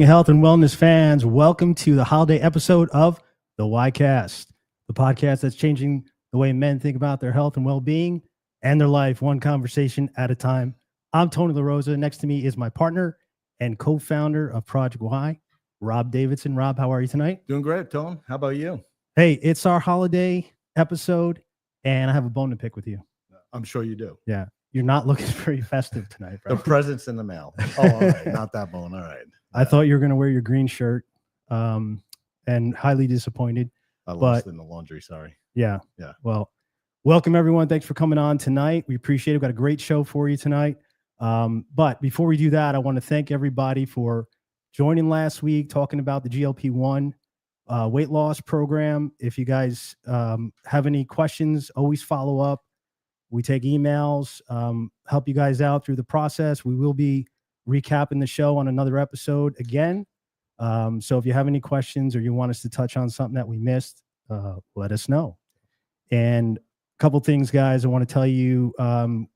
Health and wellness fans, welcome to the holiday episode of the YCast, the podcast that's changing the way men think about their health and well-being and their life, one conversation at a time. I'm Tony LaRosa. Next to me is my partner and co-founder of Project Y, Rob Davidson. Rob, how are you tonight? Doing great, Tone. How about you? Hey, it's our holiday episode, and I have a bone to pick with you. I'm sure you do. Yeah, you're not looking very festive tonight, bro. The present's in the mail. Oh, all right. Not that bone. All right. I thought you were going to wear your green shirt, and highly disappointed. I lost it in the laundry. Sorry. Yeah. Yeah. Well, welcome everyone. Thanks for coming on tonight. We appreciate it. We've got a great show for you tonight. But before we do that, I want to thank everybody for joining last week, talking about the GLP-1 weight loss program. If you guys have any questions, always follow up. We take emails, help you guys out through the process. We will be recapping the show on another episode again. So if you have any questions or you want us to touch on something that we missed, let us know. And a couple things, guys, I want to tell you,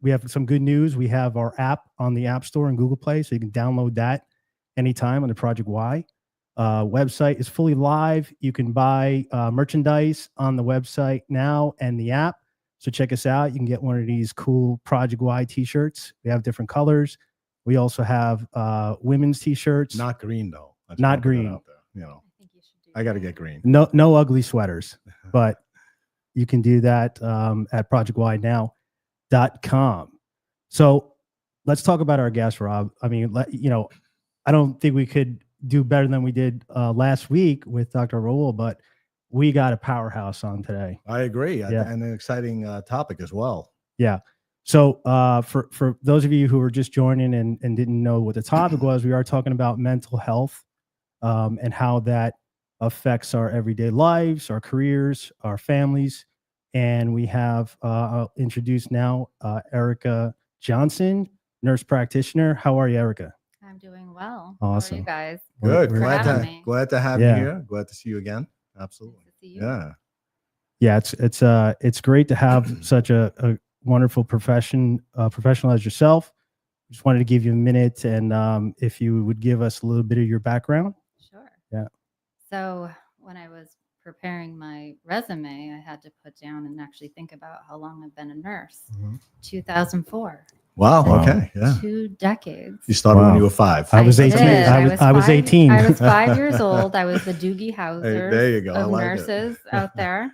we have some good news. We have our app on the App Store and Google Play, so you can download that anytime on the Project Y. Website is fully live. You can buy merchandise on the website now and the app. So check us out. You can get one of these cool Project Y t-shirts. We have different colors. We also have women's t-shirts. Not green, though. Not green. Out there. You know, I got to get green. No ugly sweaters, but you can do that at projectydnow.com. So let's talk about our guest, Rob. I mean, I don't think we could do better than we did last week with Dr. Raul, but we got a powerhouse on today. I agree. Yeah. And an exciting topic as well. Yeah. So for those of you who are just joining and didn't know what the topic was, we are talking about mental health and how that affects our everyday lives, our careers, our families. And we have I'll introduce now Erica Johnson, nurse practitioner. How are you, Erica? I'm doing well. Awesome. How are you guys? Good. We're Glad to have you here. Glad to see you again. Absolutely. Nice to see you. Yeah. It's great to have such a wonderful professional as yourself. Just wanted to give you a minute, and if you would give us a little bit of your background. Sure. Yeah. So when I was preparing my resume, I had to put down and actually think about how long I've been a nurse. 2004. Wow. Wow. Okay. Yeah. 2 decades. You started when you were 5. I was 18. did. I was 18. I was 5 years old. I was the Doogie Howser there you go. I of like it. nurses out there.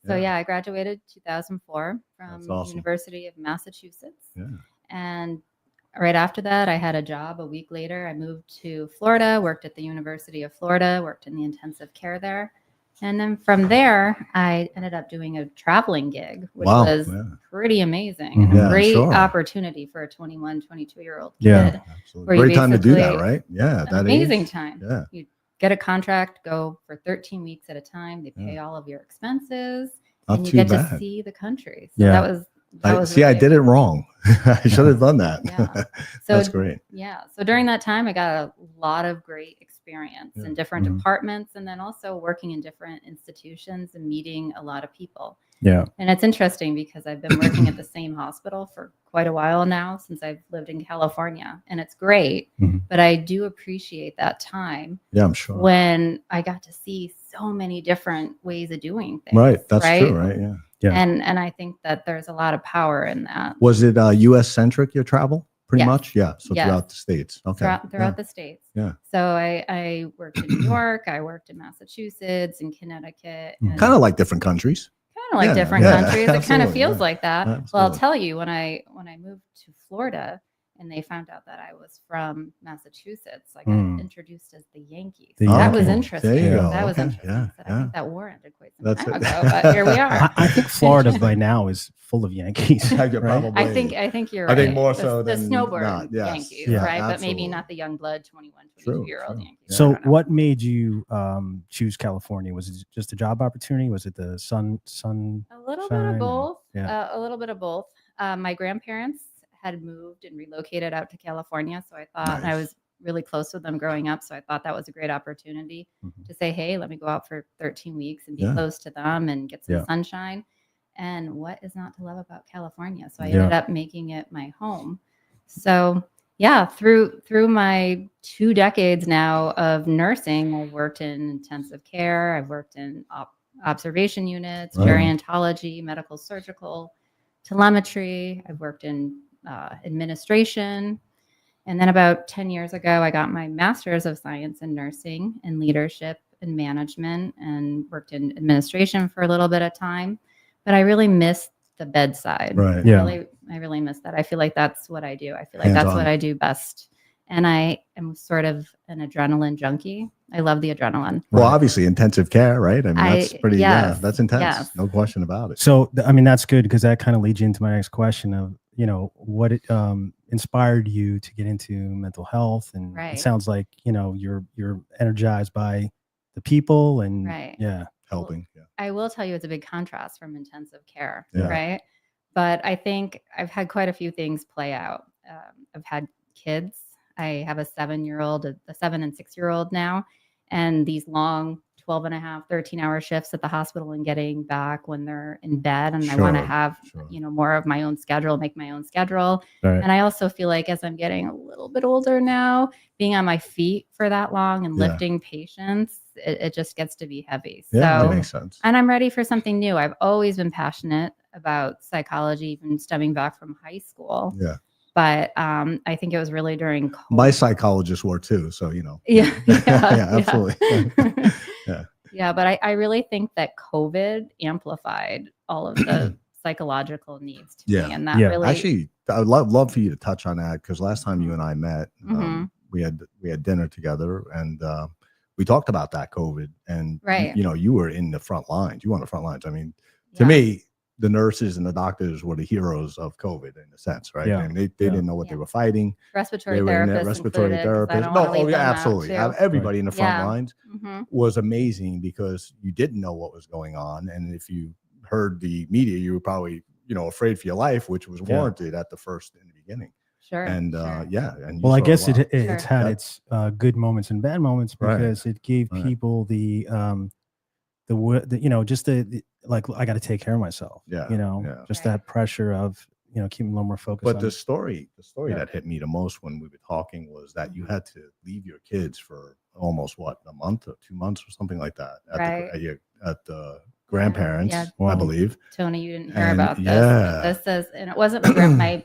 So Yeah. I graduated 2004 from That's awesome. University of Massachusetts. Yeah. And right after that, I had a job. A week later, I moved to Florida, worked at the University of Florida, worked in the intensive care there. And then from there, I ended up doing a traveling gig, which Wow, was yeah. pretty amazing. Mhm. And a Yeah, great sure. opportunity for a 21, 22-year-old kid. Yeah. Absolutely. Where you Great time to do that, basically- right? Yeah. An That amazing age. time. Yeah. You get a contract, go for 13 weeks at a time. They pay all of your expenses. Not and you too get bad. to see the country. So Yeah. that was I really- did it wrong. I should have done that. Yeah. So That's great. Yeah. So during that time, I got a lot of great experience Yeah. in different Mhm. departments, and then also working in different institutions and meeting a lot of people. Yeah. And it's interesting because I've been working at the same hospital for quite a while now, since I've lived in California, and it's great. Mhm. But I do appreciate that time Yeah, I'm sure. when I got to see so many different ways of doing things. Right. That's true. Right. Yeah. Yeah. And I think that there's a lot of power in that. Was it U.S. centric, your travel? Pretty Yes. much? Yeah. So Yes. throughout the States. Okay. Throughout the states. Yeah. So I worked in New York, I worked in Massachusetts and Connecticut. Mhm. And Kind of like different countries. kind of like yeah, different yeah, countries. It kind of absolutely, feels yeah. like that. Well, I'll Absolutely. tell you, when I moved to Florida and they found out that I was from Massachusetts, I got introduced as the Yankees. The That was Yankees. interesting. There you go. That was Okay. interesting. Yeah, I yeah. think that war ended quite some That's time it. ago, but here we are. I think Florida by now is full of Yankees. Yeah, right? probably. I think you're I right. think more The- so the than snowbird not, yes. Yankees, Yeah, right? But absolutely. maybe not the young blood 21, True, 22-year-old true. Yankees. I So don't know. what made you choose California? Was it just a job opportunity? Was it the sun? A little bit shine of and- both. yeah. A little bit of both. My grandparents had moved and relocated out to California, so I thought and I Nice. was really close with them growing up, so I thought that was a great opportunity Mhm. to say, "Hey, let me go out for 13 weeks and be Yeah. close to them and get some Yeah. sunshine." And what is not to love about California? So I Yeah. ended up making it my home. So Yeah, through my 2 decades now of nursing, I've worked in intensive care, I've worked in observation units, Right. gerontology, medical surgical, telemetry. I've worked in administration. And then about 10 years ago, I got my master's of science in nursing and leadership and management and worked in administration for a little bit of time. But I really missed the bedside. Right. Yeah. I really miss that. I feel like that's what I do. I feel like that's what Hands-on. I do best. And I am sort of an adrenaline junkie. I love the adrenaline. Well, Right. obviously intensive care, right? I mean, that's pretty, yes, that's intense. yes. No question about it. So, I mean, that's good because that kind of leads you into my next question of, what inspired you to get into mental health. And Right. it sounds like, you're energized by the people and Right. yeah. Helping. Yeah. I will tell you it's a big contrast from intensive care, Yeah. right? But I think I've had quite a few things play out. I've had kids. I have a 7-year-old, a 7 and 6-year-old now, and these long 12 and a half, 13-hour shifts at the hospital and getting back when they're in bed. And I want to Sure, have, sure. more of my own schedule, make my own schedule. Right. And I also feel like as I'm getting a little bit older now, being on my feet for that long and Yeah. lifting patients, it just gets to be I Yeah, so that makes sense. and I'm ready for something new. I've always been passionate about psychology, even stemming back from high school. Yeah. But I think it was really during COVID. My psychologists were too. So, Yeah, Yeah, absolutely. Yeah. Yeah, but I really think that COVID amplified all of the psychological needs to Yeah. me. And that Yeah. really Actually, I would love for you to touch on that because last time you and I met, Mhm. we had dinner together and we talked about that COVID and Right. you were in the front lines. You were on the front lines. I mean, to Yeah. me, the nurses and the doctors were the heroes of COVID in a sense, right? Yeah. And they Yeah. didn't know what they Yeah. were fighting. respiratory They were in there, therapists respiratory included, 'cause I therapists. don't No, wanna leave them out, absolutely. too. Everybody in the front Yeah. lines Mhm. was amazing because you didn't know what was going on. And if you heard the media, you were probably, afraid for your life, which was Yeah. warranted at the first in the beginning. Sure. And sure. yeah. And you Well, I saw a guess lot. it's Sure. had That- its good moments and bad moments Right. because it gave Right. people just the like, I got to take care of myself. Yeah, yeah. Just Right. that pressure of, keeping a little more focused. But on, the story Yeah. that hit me the most when we were talking was that you had to leave your kids for almost a month or 2 months or something like that Right. at the grandparents, Yeah. I believe. Tony, you didn't hear And about this. yeah. But this is, and it wasn't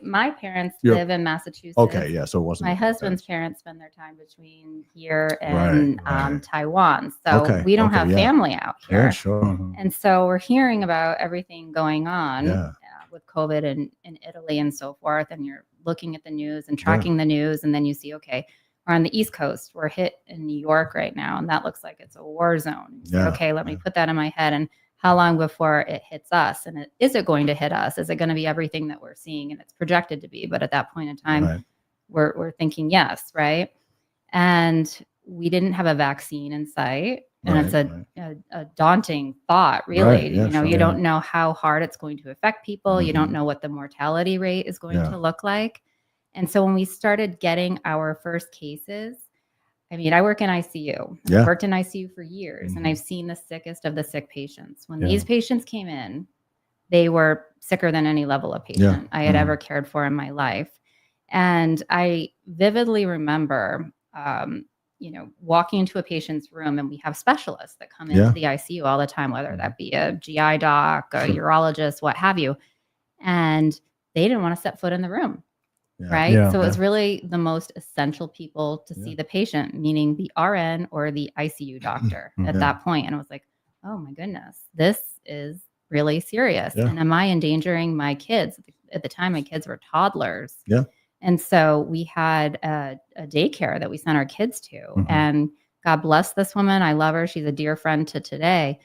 my parents Your- live in Massachusetts. Okay, yeah. So it wasn't My your husband's grandparents. parents spend their time between here and right. Taiwan. So Okay, we don't okay, have yeah. family out here. Yeah, sure. Mhm. And so we're hearing about everything going on Yeah. with COVID in Italy and so forth. And you're looking at the news and tracking the news. And then you see, okay, we're on the East Coast. We're hit in New York right now. And that looks like it's a war zone. You say, Yeah, okay, let me yeah. put that in my head. And how long before it hits us? And is it going to hit us? Is it going to be everything that we're seeing? And it's projected to be. But at that point in time, Right. we're thinking yes, right? And we didn't have a vaccine in sight. And it's a daunting thought, really. Right, yeah, sure. You don't know how hard it's going to affect people. You don't Mhm. know what the mortality rate is going Yeah. to look like. And so when we started getting our first cases, I mean, I work in ICU. Yeah. I've worked in ICU for years, and Mhm. I've seen the sickest of the sick patients. When Yeah. these patients came in, they were sicker than any level of patient I had Mhm. ever cared for in my life. And I vividly remember, walking into a patient's room, and we have specialists that come into Yeah. the ICU all the time, whether that be a GI doc, a Sure. urologist, what have you. And they didn't want to set foot in the room. Yeah. Right. Yeah. So it's really the most essential people to see Yeah. the patient, meaning the RN or the ICU doctor at Yeah. that point. And I was like, oh my goodness, this is really serious. Yeah. And am I endangering my kids? At the time, my kids were toddlers. Yeah. And so we had a daycare that we sent our kids to. Mhm. And God bless this woman. I love her. She's a dear friend to today.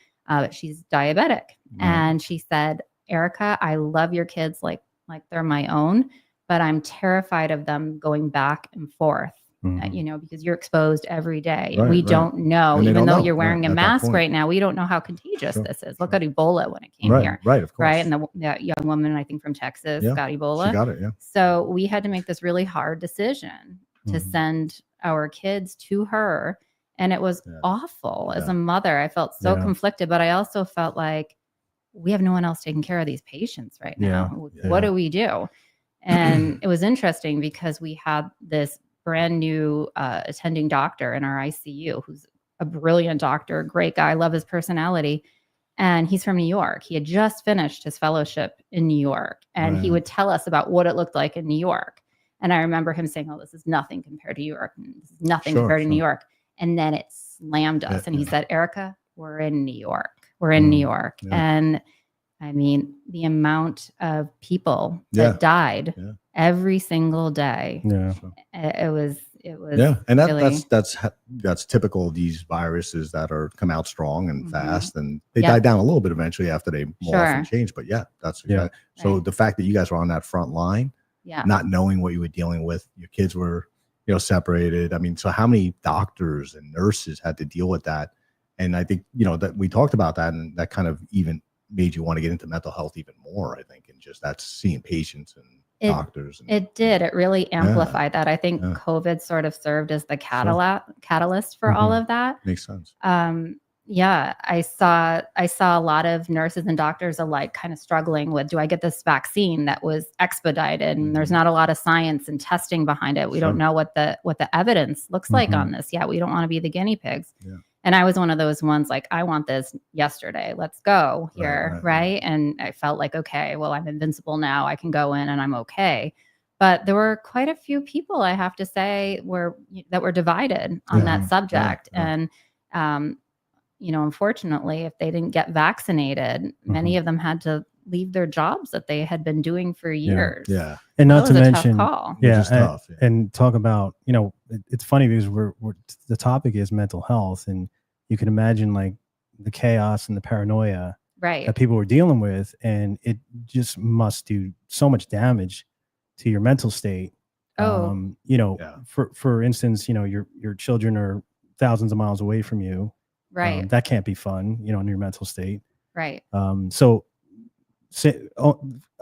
She's diabetic. Right. And she said, Erica, I love your kids like they're my own, but I'm terrified of them going back and forth, Mhm. because you're exposed every day. Right, We right. don't know, And they even don't though know, you're right, wearing a at that mask point. right now, we don't know how contagious Sure, this is. Look sure. at Ebola when it came Right, here. right, of course. Right. And the young woman, I think from Texas, Yeah, got Ebola. She got it, yeah. So we had to make this really hard decision to Mhm. send our kids to her. And it was Yeah. awful. As Yeah. a mother, I felt so Yeah. conflicted, but I also felt like we have no one else taking care of these patients right now. Yeah. What do we do? And it was interesting because we had this brand new attending doctor in our ICU who's a brilliant doctor, great guy, love his personality. And he's from New York. He had just finished his fellowship in New York. And he Right. would tell us about what it looked like in New York. And I remember him saying, oh, this is nothing compared to New York. This is nothing Sure, compared to New sure. York. And then it slammed us. Yeah, And he yeah. said, Erica, we're in New York. We're in New York. yeah. And I mean, the amount of people Yeah. that died Yeah. every single day, Yeah. it was Yeah, and really, that's typical of these viruses that are come out strong and Mhm. fast, and they Yeah. die down a little bit eventually after they more often Sure. change. But yeah, that's Yeah. so Right. the fact that you guys were on that front line, yeah. not knowing what you were dealing with, your kids were separated. I mean, so how many doctors and nurses had to deal with that? And I think that we talked about that, and that kind of even made you want to get into mental health even more. I think, and just that's seeing patients and doctors. And, It did. It really amplified that. I think Yeah. COVID sort of served as the catalyst for all Mhm. of that. makes sense. Yeah, I saw a lot of nurses and doctors alike kind of struggling with, do I get this vaccine that was expedited and there's Mhm. not a lot of science and testing behind it. We Sure. don't know what the evidence looks like Mhm. on this yet. We don't want to be the guinea pigs. Yeah. And I was one of those ones like, I want this yesterday. Let's go here, right. right? And I felt like, okay, well, I'm invincible now. I can go in and I'm okay. But there were quite a few people, I have to say, that were divided on Yeah. that subject. Yeah. And unfortunately, if they didn't get vaccinated, many of them had to leave their jobs that they had been doing for years. Yeah. And not That to was a mention, tough call. Which yeah, is tough. Yeah. and talk about, it's funny because we're the topic is mental health, and you can imagine like the chaos and the paranoia Right. that people were dealing with, and it just must do so much damage to your mental state. Oh. Yeah. For instance, your children are thousands of miles away from you. Right. That can't be fun, in your mental state. Right. I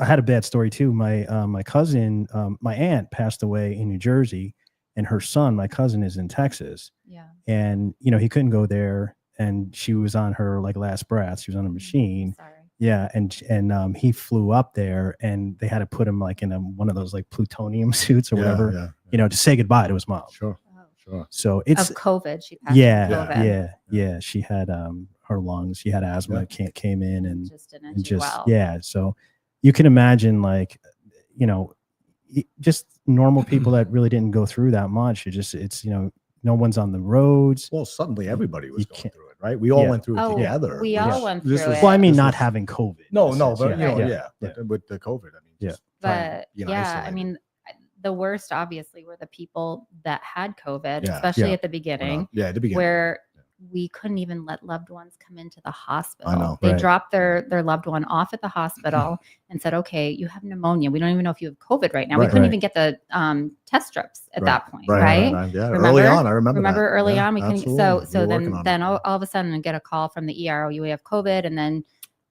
had a bad story too. My cousin, my aunt passed away in New Jersey, and her son, my cousin, is in Texas. Yeah. And he couldn't go there, and she was on her like last breath. She was on a machine. Sorry. Yeah, and he flew up there, and they had to put him like in one of those like plutonium suits or whatever, to say goodbye to his mom. Sure. Oh. Sure. So it's Of COVID. She passed yeah, from COVID. yeah. She had her lungs. She had asthma. Came in and Just didn't do well. yeah. So you can imagine like just normal people that really didn't go through that much. It's no one's on the roads. Well, suddenly everybody was You going can't- through it, right? We all Yeah. went through it Oh, together. we which- all went this through was- it. Well, I mean, this not was- having COVID. No, in a no, sense. but Yeah. but with the COVID, I mean, Yeah. just trying But being yeah, isolated. I mean, the worst obviously were the people that had COVID, Yeah. especially Yeah. at the beginning, At the beginning, where we couldn't even let loved ones come into the hospital. know. They Right. dropped their loved one off at the hospital and said, okay, you have pneumonia. We don't even know if you have COVID right now. We Right. couldn't Right. even get the test strips at that point, right? right? Yeah, Remember? early on, I remember. Remember that. early Yeah, on, we couldn't. absolutely. So We were working on then it. all of a sudden I get a call from the ER. You have COVID, and then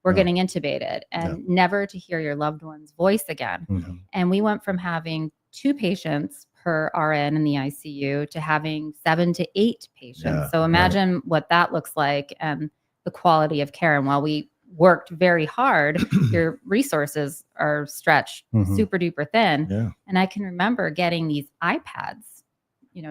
we're Yeah. getting intubated, and never to hear your loved one's voice again. Mhm. And we went from having 2 patients per RN in the ICU to having 7 to 8 patients. Yeah, So imagine what that looks like and the quality of care. And while we worked very hard, your resources are stretched Mhm. super duper thin. Yeah. And I can remember getting these iPads,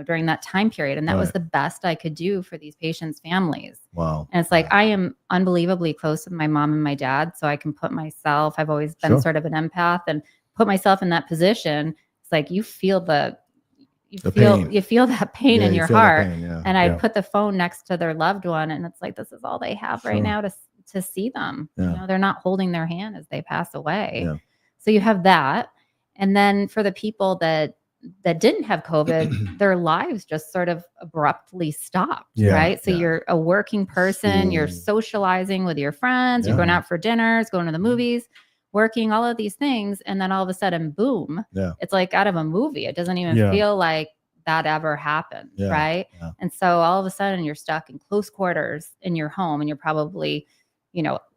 during that time period. And that was Right. the best I could do for these patients' families. Wow. And it's like, I am unbelievably close with my mom and my dad. So I can put myself, I've always been Sure. sort of an empath, and put myself in that position. It's like, you feel pain. you feel that pain in you your feel the heart. pain, yeah. And I Yeah. put the phone next to their loved one, and it's like, this is all they have right Sure. now to see them. Yeah. They're not holding their hand as they pass away. Yeah. So you have that. And then for the people that didn't have COVID, their lives just sort of abruptly stopped, Yeah, right? So yeah. you're a working person, you're Ooh. socializing with your friends, you're Yeah. going out for dinners, going to the movies, working, all of these things. And then all of a sudden, boom, Yeah. it's like out of a movie. It doesn't even Yeah. feel like that ever happened, Yeah, right? yeah. And so all of a sudden you're stuck in close quarters in your home, and you're probably,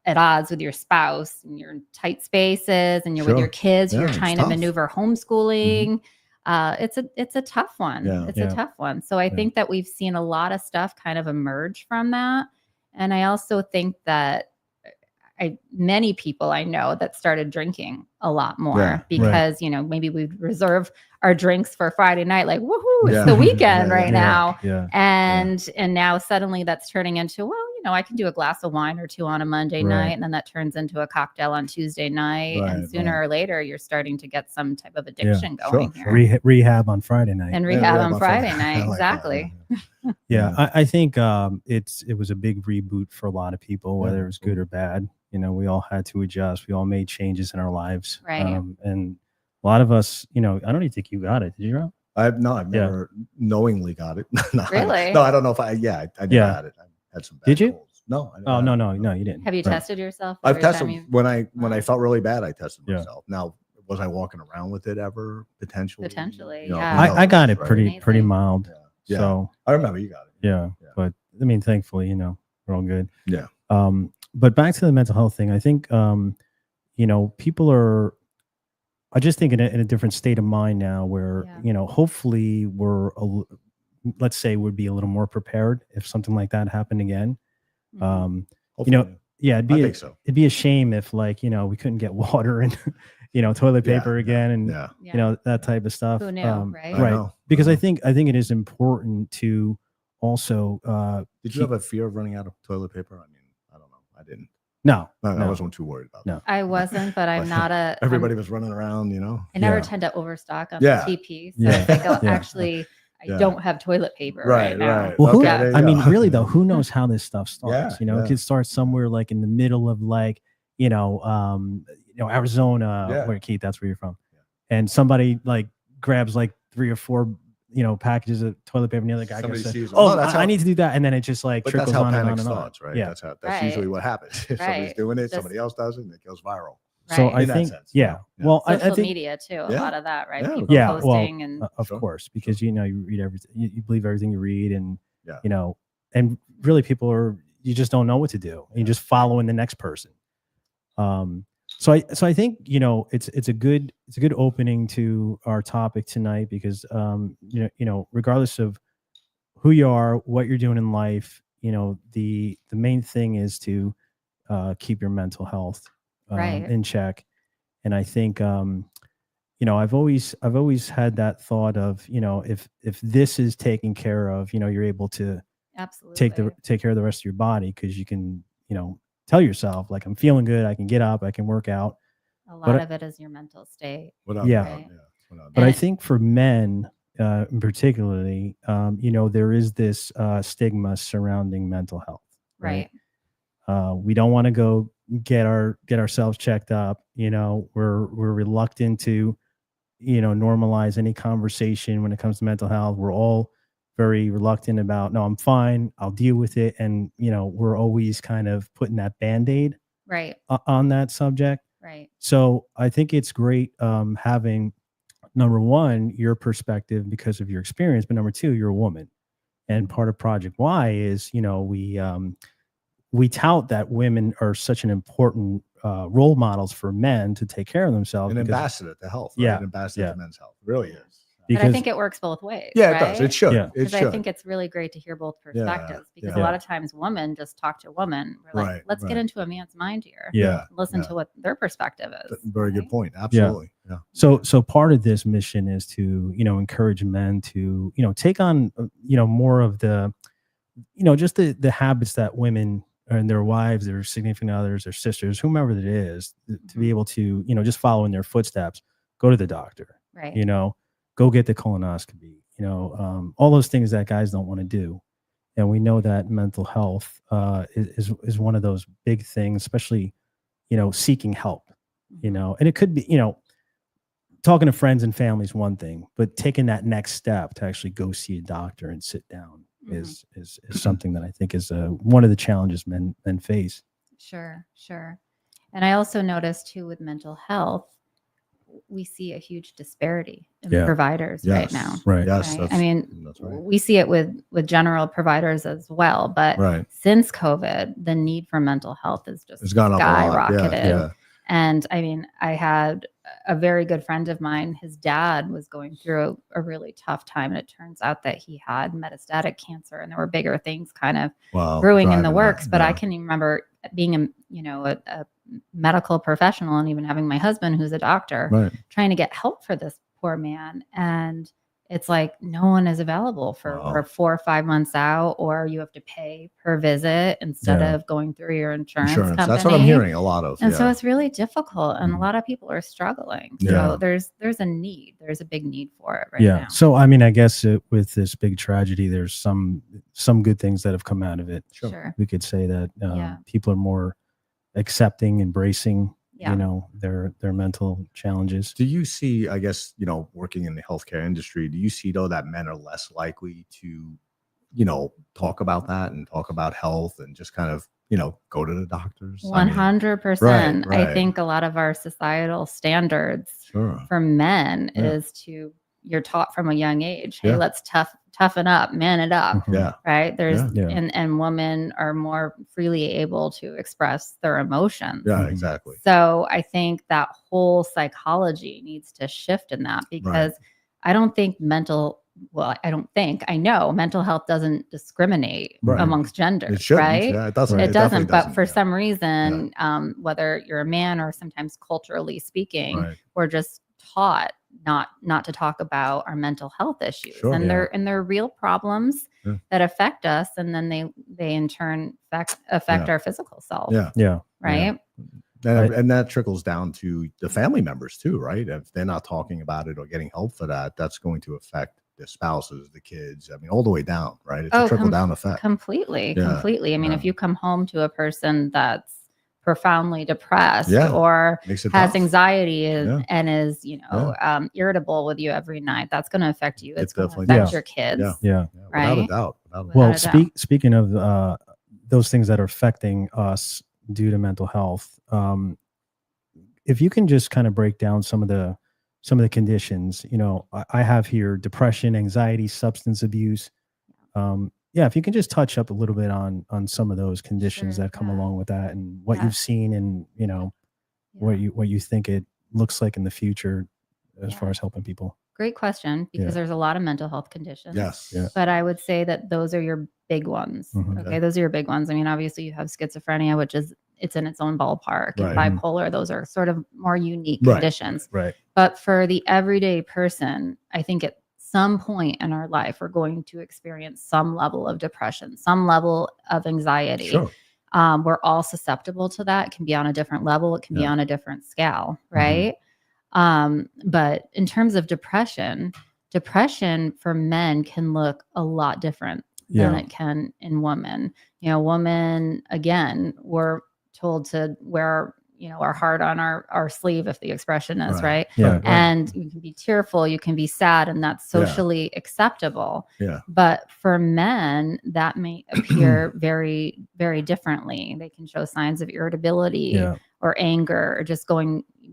at odds with your spouse, and you're in tight spaces, and you're with Sure. your kids, Yeah, you're it's trying to tough. maneuver homeschooling. It's a tough one. Yeah. It's Yeah. a tough one. So I think that we've seen a lot of stuff kind of emerge from that. And I also think that many people I know that started drinking a lot more Yeah, because, maybe we reserve our drinks for Friday night, like, woohoo, it's Yeah. the weekend Yeah, right yeah, now. Yeah. And now suddenly that's turning into, well, I can do a glass of wine or two on a Monday Right. night, and then that turns into a cocktail on Tuesday night. Right, And sooner right. or later, you're starting to get some type of addiction Sure, going sure. here. Rehab on Friday night. And Yeah, rehab rehab on Friday I night. like that, Exactly. yeah. Yeah, I think it was a big reboot for a lot of people, whether Yeah, it was good or bad. We all had to adjust. We all made changes in our lives. Right. And a lot of us, I don't even think you got it. Did you, Rob? I've Yeah. never knowingly got it. No, Really? No, I don't know if I never Yeah. had it. I had some bad Did you? colds. No. I never Oh, had no, it. no, you didn't. Have you Right. tested yourself? I've every time tested you- when I Wow. felt really bad. I tested Yeah. myself. Now, was I walking around with it ever? Potentially. Potentially, You know, yeah. who I got knows, it right? pretty Amazing. mild. Yeah. Yeah. So I remember you got it. yeah, Yeah. but thankfully, we're all good. Yeah. But back to the mental health thing, I think, people are, I just think in a different state of mind now where, Yeah. hopefully let's say we'd be a little more prepared if something like that happened again. Mhm. Hopefully. Yeah, I think so. it'd be a shame if we couldn't get water and, toilet paper Yeah, again and, Yeah. that type of stuff. Who knew, right? I Right. know, Because I I know. think it is important to also, Did you have a fear of running out of toilet paper? I mean, I don't know. I didn't. no, I wasn't too worried about No. that. I wasn't, but I'm But not a. Everybody was running around, I never Yeah. tend to overstock on Yeah. TP. So Yeah. if I go, Yeah. actually, I Yeah. don't have toilet paper right now. Right. Well, Okay, there you I mean, go. really though, who knows how this stuff starts? Yeah, It could start somewhere like in the middle of Arizona, Yeah. where Keith, that's where you're from. And somebody grabs 3 or 4, packages of toilet paper and the other guy Somebody goes, sees them. oh, that's I how- need to do that. And then it just But trickles that's how on and on panic and on. starts, right? Yeah. That's Right. usually what happens. If somebody's Right. doing it, Just- somebody else does it, and it goes viral. So Right. I In that think, sense, yeah. yeah. Well, I Social think, media too, a Yeah. lot of that, right? Yeah. People Yeah, well, posting and of Sure. course, because you read everything, you believe everything you read, and Yeah. and really you just don't know what to do. You just following the next person. So I think it's a good opening to our topic tonight because regardless of who you are, what you're doing in life, the main thing is to keep your mental health Right. in check. And I think I've always had that thought of if this is taken care of, you're able to absolutely take care of the rest of your body because you can tell yourself I'm feeling good, I can get up, I can work out. a lot of it is your mental state. Without Yeah. doubt, Right. without But doubt. I think for men, particularly, there is this stigma surrounding mental health. Right. We don't want to go get ourselves checked up. We're reluctant to, normalize any conversation when it comes to mental health. We're all very reluctant about, no, I'm fine, I'll deal with it. And, we're always kind of putting that Band-Aid Right. on that subject. Right. So I think it's great having, number one, your perspective because of your experience, but number two, you're a woman. And part of Project Y is, we tout that women are such an important role models for men to take care of themselves. An because- ambassador to health, right? Yeah, An ambassador yeah. to men's health. It really is. But I because think it works both ways. Yeah, it right? does. It should. Yeah. It Because should. I think it's really great to hear both perspectives because yeah. a lot of times women just talk to women. We're like, Right, let's get right. into a man's mind here. Yeah. Listen yeah. to what their perspective is. Very good right? point. Absolutely. Yeah. So part of this mission is to, encourage men to, take on, more of the, just the habits that women and their wives, their significant others, their sisters, whomever it is, to be able to, just follow in their footsteps, go to the doctor, Right. go get the colonoscopy, all those things that guys don't want to do. And we know that mental health is one of those big things, especially, seeking help, Mhm. and it could be, talking to friends and family is one thing, but taking that next step to actually go see a doctor and sit down is something that I think is one of the challenges men face. Sure. And I also noticed too with mental health, we see a huge disparity in Yeah. providers right now. Right. Yes. Right? I mean, that's right. we see it with general providers as well, but Right. since COVID, the need for mental health is just It's gone up a lot. skyrocketed. Yeah. And I mean, I had a very good friend of mine, his dad was going through a really tough time. And it turns out that he had metastatic cancer and there were bigger things kind of Wow. brewing in the driving works. that, But I yeah. can remember being a medical professional, and even having my husband who's a doctor, Right. trying to get help for this poor man. And it's like no one is available for Wow. we're 4 or 5 months out, or you have to pay per visit instead Yeah. of going through your insurance company. That's what I'm hearing a lot of. And so yeah. it's really difficult, and a Mhm. lot of people are struggling. Yeah. So there's a need. There's a big need for it right Yeah. now. So, I mean, I guess with this big tragedy, there's some good things that have come out of it. Sure. We could say that Yeah. people are more accepting, embracing, Yeah. their mental challenges. Do you see, I guess, working in the healthcare industry, do you see though that men are less likely to, talk about that and talk about health and just kind of, go to the doctors? I mean, 100%. I right. think a lot of our societal standards Sure. for men Yeah. is you're taught from a young age, hey, Yeah. let's toughen up, man it up. Mhm. Yeah. Right. There's Yeah. and women are more freely able to express their emotions. Yeah, Mhm. exactly. So I think that whole psychology needs to shift in that, because I don't think I know mental health doesn't discriminate Right. amongst genders, It shouldn't. right? Yeah, it doesn't. Right. It definitely doesn't, but for yeah. some reason, whether you're a man or sometimes culturally speaking, Right. we're just taught not to talk about our mental health issues. Sure. And Yeah. they're real problems Yeah. that affect us, and then they in turn affect Yeah. our physical self. Yeah. Yeah. Right. And that trickles down to the family members too, right? If they're not talking about it or getting help for that, that's going to affect the spouses, the kids. I mean, all the way down, right? It's a trickle down effect. Completely. Yeah. Completely. I mean, Yeah. if you come home to a person that's profoundly depressed Yeah. or Makes it has tough. anxiety Yeah. and is, irritable with you every night, that's going to affect you. It's going to definitely affect does. your kids. Yeah. Yeah. Without a Right? doubt. Well, Without a doubt. speaking of those things that are affecting us due to mental health, if you can just kind of break down some of the conditions, I have here depression, anxiety, substance abuse. If you can just touch up a little bit on some of those conditions Sure, that come yeah. along with that, and what Yeah. you've seen, and what you think it looks like in the future as Yeah. far as helping people. Great question, because Yeah. there's a lot of mental health conditions. Yes. Yeah. But I would say that those are your big ones. Mhm. Okay. Those are your big ones. I mean, obviously you have schizophrenia, which it's in its own ballpark. And Right. bipolar, those are sort of more unique Right. conditions. Right. But for the everyday person, I think at some point in our life, we're going to experience some level of depression, some level of anxiety. Sure. We're all susceptible to that. It can be on a different level. It can be Yeah. on a different scale. Right. But in terms of depression for men can look a lot different than it can in women. Women, again, we're told to wear, our heart on our sleeve, if the expression is right. Yeah. Right. And you can be tearful, you can be sad, and that's socially acceptable. Yeah. But for men, that may appear very, very differently. They can show signs of irritability Yeah. or anger, or just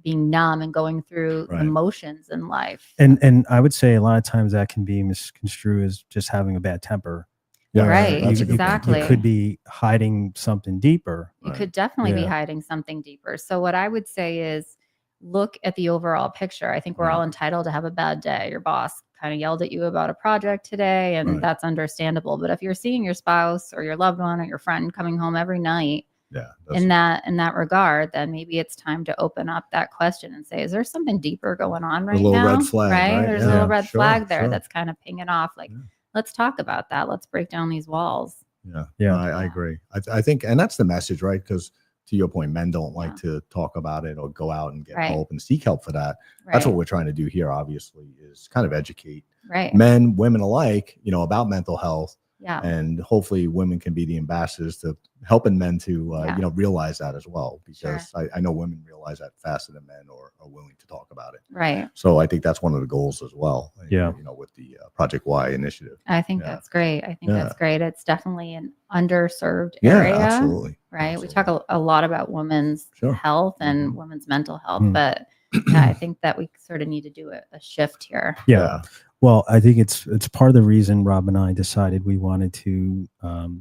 being numb and going through Right. emotions in life. And I would say a lot of times that can be misconstrued as just having a bad temper. Yeah. Right, That's a good point. exactly. You could be hiding something deeper. You Right. could definitely be Yeah. hiding something deeper. So what I would say is look at the overall picture. I think we're Right. all entitled to have a bad day. Your boss kind of yelled at you about a project today, and Right. that's understandable. But if you're seeing your spouse or your loved one or your friend coming home every night Yeah. in that regard, then maybe it's time to open up that question and say, is there something deeper going on right little now? red flag, right? There's Yeah. a little red Sure, flag there sure. that's kind of pinging off. Like, Yeah. let's talk about that. Let's break down these walls. Yeah. Yeah. I agree. I think, and that's the message, right? Because to your point, men don't like to talk about it or go out and get Right. help and seek help for that. Right. That's what we're trying to do here, obviously, is kind of educate Right. men, women alike, about mental health. Yeah. And hopefully women can be the ambassadors to helping men to, realize that as well, because I know women realize that faster than men or are willing to talk about it. Right. So I think that's one of the goals as well. Yeah. With the Project Y initiative. I think Yeah. that's great. I think Yeah. that's great. It's definitely an underserved Yeah, area. absolutely. Right. We Absolutely. talk a lot about women's Sure. health and Mhm. women's mental health, Mhm. but I think that we sort of need to do a shift here. Yeah. Well, I think it's part of the reason Rob and I decided we wanted to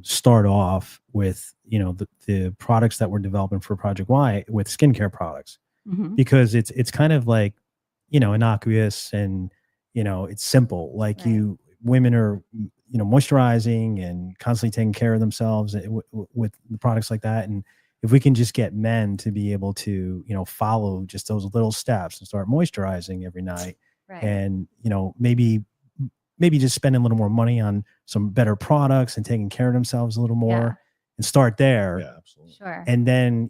start off with, the products that we're developing for Project Y with skincare products, Mhm. because it's kind of like, innocuous, and, it's simple. Like Right. women are, moisturizing and constantly taking care of themselves with the products like that. And if we can just get men to be able to, follow just those little steps and start moisturizing every night, Right. and, maybe just spending a little more money on some better products and taking care of themselves a little more, and start there. Yeah, absolutely. Sure. And then,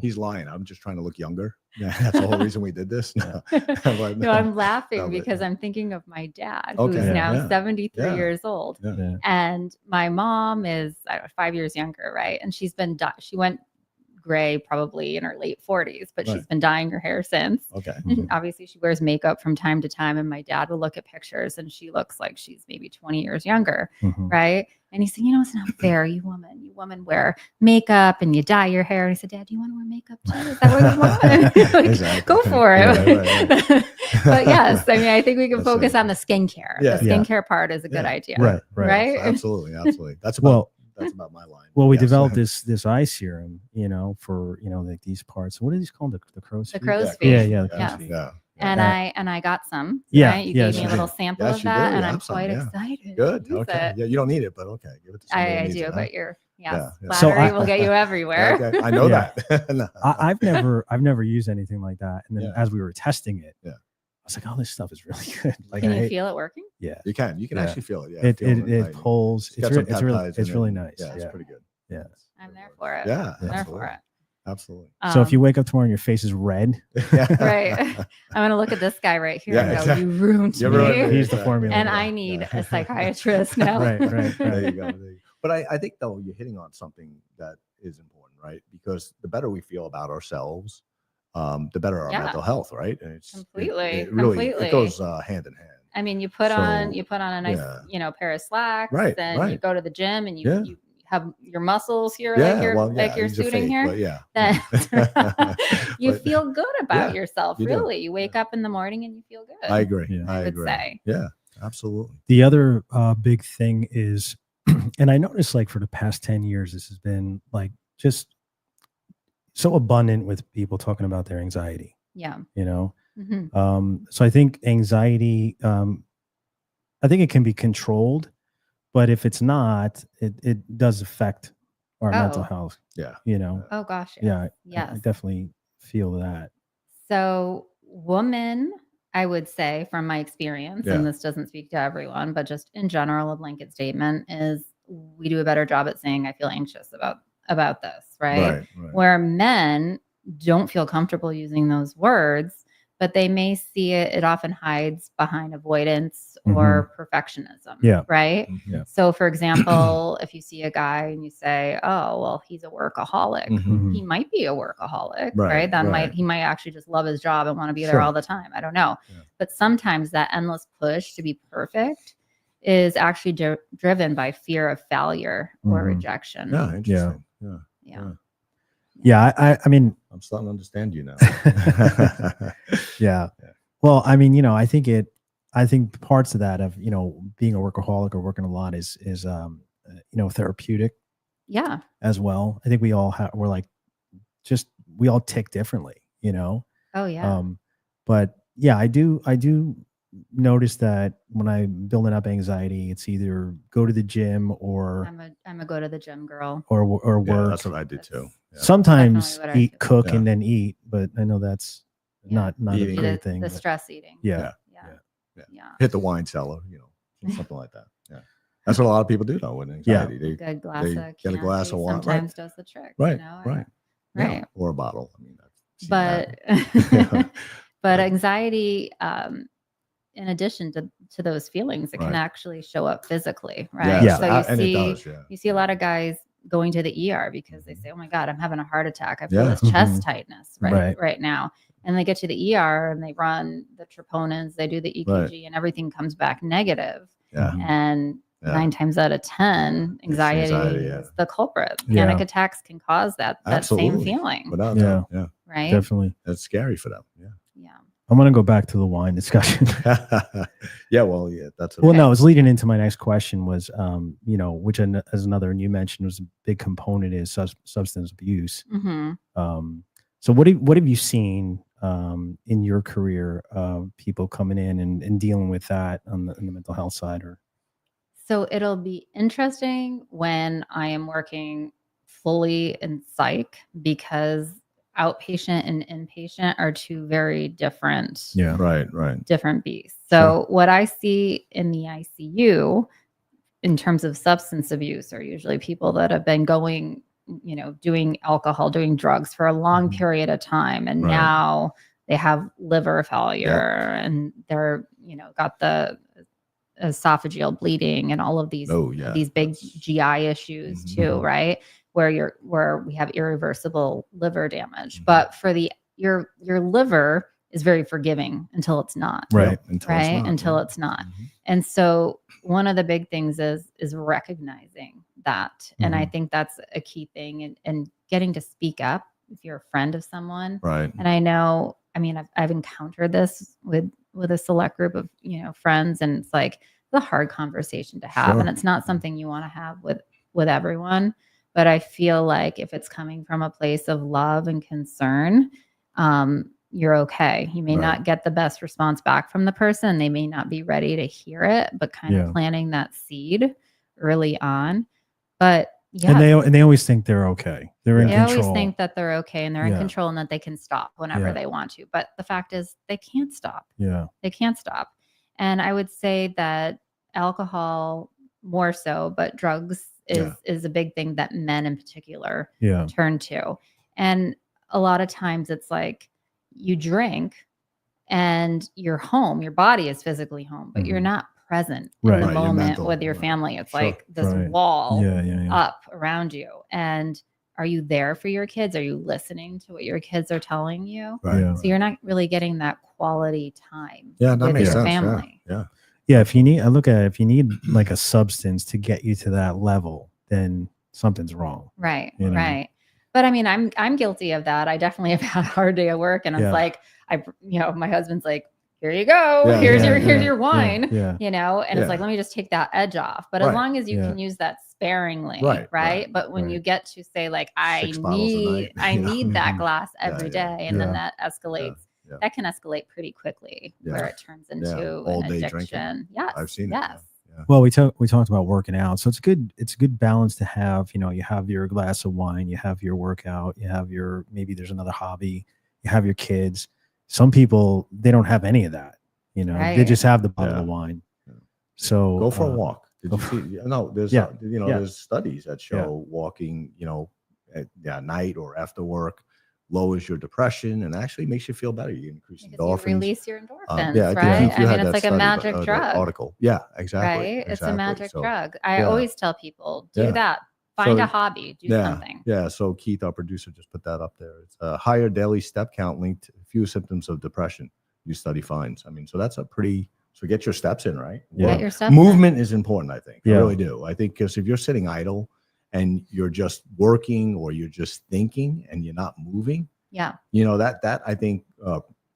He's lying. I'm just trying to look younger. Yeah, that's the whole reason we did this. No, No, I'm laughing No, but- because I'm thinking of my dad, Okay, who's yeah, now yeah, 73 yeah. years old. Yeah. And my mom is 5 years younger, right? And she's been, she went gray probably in her late 40s, but she's Right. been dyeing her hair since. Okay. Mhm. Obviously, she wears makeup from time to time. And my dad will look at pictures and she looks like she's maybe 20 years younger, Mhm. right? And he said, it's not fair. You women wear makeup and you dye your hair. And I said, Dad, do you want to wear makeup too? Is that what you want? Like, Exactly. go for it. Right. But yes, I think we can That's focus right. on the skincare. Yeah. The skincare part is a good Yeah. idea. Right. Right. Absolutely. That's about my line. Well, we Yes. developed this eye serum, for like these parts. What are these called? The crow's The feet? crow's feet. Yeah, the Yeah. crow's feet. Yeah. And Yeah. I got some. Yeah, Right? You yes, gave me you a little did. sample Yes, of you that, did. and Have I'm some, quite yeah. excited. Good. to use Okay. it. Yeah, you don't need it, but okay. Give it to somebody who I needs do, it, huh? but yes, Yeah. So flattery I- will get you everywhere. Okay. I know Yeah. that. No. I've never used anything like that. And then Yeah. as we were testing it, Yeah. I was like, oh, this stuff is really good. Like, Can you feel it working? Yeah. You can Yeah. actually feel it. Yeah. It Feeling it like- pulls. got some It's peptides in really it. nice. Yeah, it's Yeah. pretty good. Yeah. I'm there for it. Yeah. I'm there absolutely. for it. Absolutely. So if you wake up tomorrow and your face is red, Right. I'm going to look at this guy right here Yeah, and go, exactly. you ruined You me. ruined it. he's the Exactly. formula. And Yeah. I need Yeah. a psychiatrist now. Right. There you go. There you go. But I think though you're hitting on something that is important, right? Because the better we feel about ourselves, the better our Yeah. mental health, right? And Completely, it really completely. it goes hand in hand. I mean, you put So, on a nice, yeah. pair of slacks, Right, and you right. go to the gym and Yeah. you have your muscles here, Yeah, like you're well, yeah, like you're these are suiting fake, here. but yeah. Then you But feel good about yeah, yourself. you do. Really, you wake up in the morning and you feel good. I agree. Yeah. I would agree. say. Yeah, absolutely. The other big thing is, and I noticed like for the past 10 years, this has been like just so abundant with people talking about their anxiety, Yeah. Mhm. So I think anxiety, I think it can be controlled, but if it's not, it does affect our mental Oh. health, Yeah. Oh gosh. Yeah. I Yes. definitely feel that. So, woman, I would say from my experience, Yeah. and this doesn't speak to everyone, but just in general, a blanket statement is we do a better job at saying I feel anxious about this, right? Right. Where men don't feel comfortable using those words, but they may see it. It often hides behind avoidance or perfectionism. Yeah. Right. Mhm. Yeah. So, for example, if you see a guy and you say, "Oh, well, he's a workaholic," Mhm. he might be a workaholic, Right, right? right. He might actually just love his job and want to be there Sure. all the time. I don't know. Yeah. But sometimes that endless push to be perfect is actually driven by fear of failure or Mhm. rejection. Yeah, interesting. Yeah. Yeah. Yeah. I mean, I'm starting to understand you now. yeah. Yeah. Well, I mean, I think parts of that of, being a workaholic or working a lot is therapeutic Yeah. as well. I think we all we all tick differently, Oh, yeah. but yeah, I do notice that when I'm building up anxiety, it's either go to the gym or I'm a go to the gym girl. or Yeah, work. that's what I did too. Yeah. Sometimes Definitely what I do. cook Yeah. and then eat, but I know that's Yeah. not a Eating. great thing. The but stress eating. yeah. Yeah. Hit the wine cellar, something like that. Yeah. That's what a lot of people do though with anxiety. A They good glass they of get a glass of Chianti wine, right. sometimes does the trick. Right, Right. right. Right. Or a bottle. I mean, I've seen But that. but anxiety, in addition to those feelings, it can Right. actually show up physically, right? Yes, Yeah. So and it does, yeah. you see a lot of guys going to the ER because they say, "Oh my God, I'm having a heart attack. I feel Yeah. this chest tightness Right. right now." And they get to the ER and they run the troponins, they do the EKG, and everything comes back negative. Yeah. Mhm. And Yeah. 9 times out of 10, anxiety yeah. is the culprit. Yeah. Panic attacks can cause that same Absolutely. feeling, Without Yeah. doubt. Yeah. right? Definitely. That's scary for them. Yeah. Yeah. I'm going to go back to the wine discussion. Yeah. Well, yeah. That's Well, Okay. no, it's leading into my next question was, which as another, and you mentioned was a big component is substance abuse. hmm So what have you seen in your career of people coming in and dealing with that on the mental health side? Or So it'll be interesting when I am working fully in psych because outpatient and inpatient are two very different, Right. different beasts. So what I see in the ICU in terms of substance abuse are usually people that have been going, doing alcohol, doing drugs for a long period of time. And now they have liver failure and they're, got the esophageal bleeding and all of these, these big GI issues too, right? Where we have irreversible liver damage. But for your liver is very forgiving until it's not. Right. Until it's not. And so one of the big things is recognizing that. And I think that's a key thing, and getting to speak up if you're a friend of someone. Right. And I know, I've encountered this with a select group of, friends, and it's like the hard conversation to have. And it's not something you want to have with everyone. But I feel like if it's coming from a place of love and concern, you're okay. You may not get the best response back from the person. They may not be ready to hear it, but kind of planting that seed early on. But and they always think they're okay. They're in control. They always think that they're okay and they're in control and that they can stop whenever they want to. But the fact is they can't stop. They can't stop. And I would say that alcohol more so, but drugs is a big thing that men in particular turn to. And a lot of times it's like you drink and you're home, your body is physically home, but you're not present in the moment with your family. It's like this wall up around you. And are you there for your kids? Are you listening to what your kids are telling you? So you're not really getting that quality time that with makes your sense. family. If you need, I look at it, if you need like a substance to get you to that level, then something's wrong. Right. But I'm guilty of that. I definitely have had a hard day at work, and it's like, my husband's like, here you go. Here's your wine, and it's like, let me just take that edge off. But as long as you can use that sparingly, right? But when you get to say like, I need that glass every day, and then that escalates. That can escalate pretty quickly, where it turns into an addiction. Yes, I've seen it. Well, we talked about working out, so it's a good balance to have. You have your glass of wine, you have your workout, you have maybe there's another hobby, you have your kids. Some people, they don't have any of that. They just have the bottle of wine. So go for a walk. Did you see? No, there's there's studies that show walking, at night or after work lowers your depression and actually makes you feel better. You increase endorphins. You release your endorphins, right? It's like a magic drug. Article. Yeah, exactly. Right? It's a magic drug. I always tell people, do that. Find a hobby, do something. Yeah. So Keith, our producer, just put that up there. It's a higher daily step count linked to few symptoms of depression. New study finds. So that's so get your steps in, right? Get your steps Movement is important, I think. I really do. I think because if you're sitting idle and you're just working or you're just thinking and you're not moving, that I think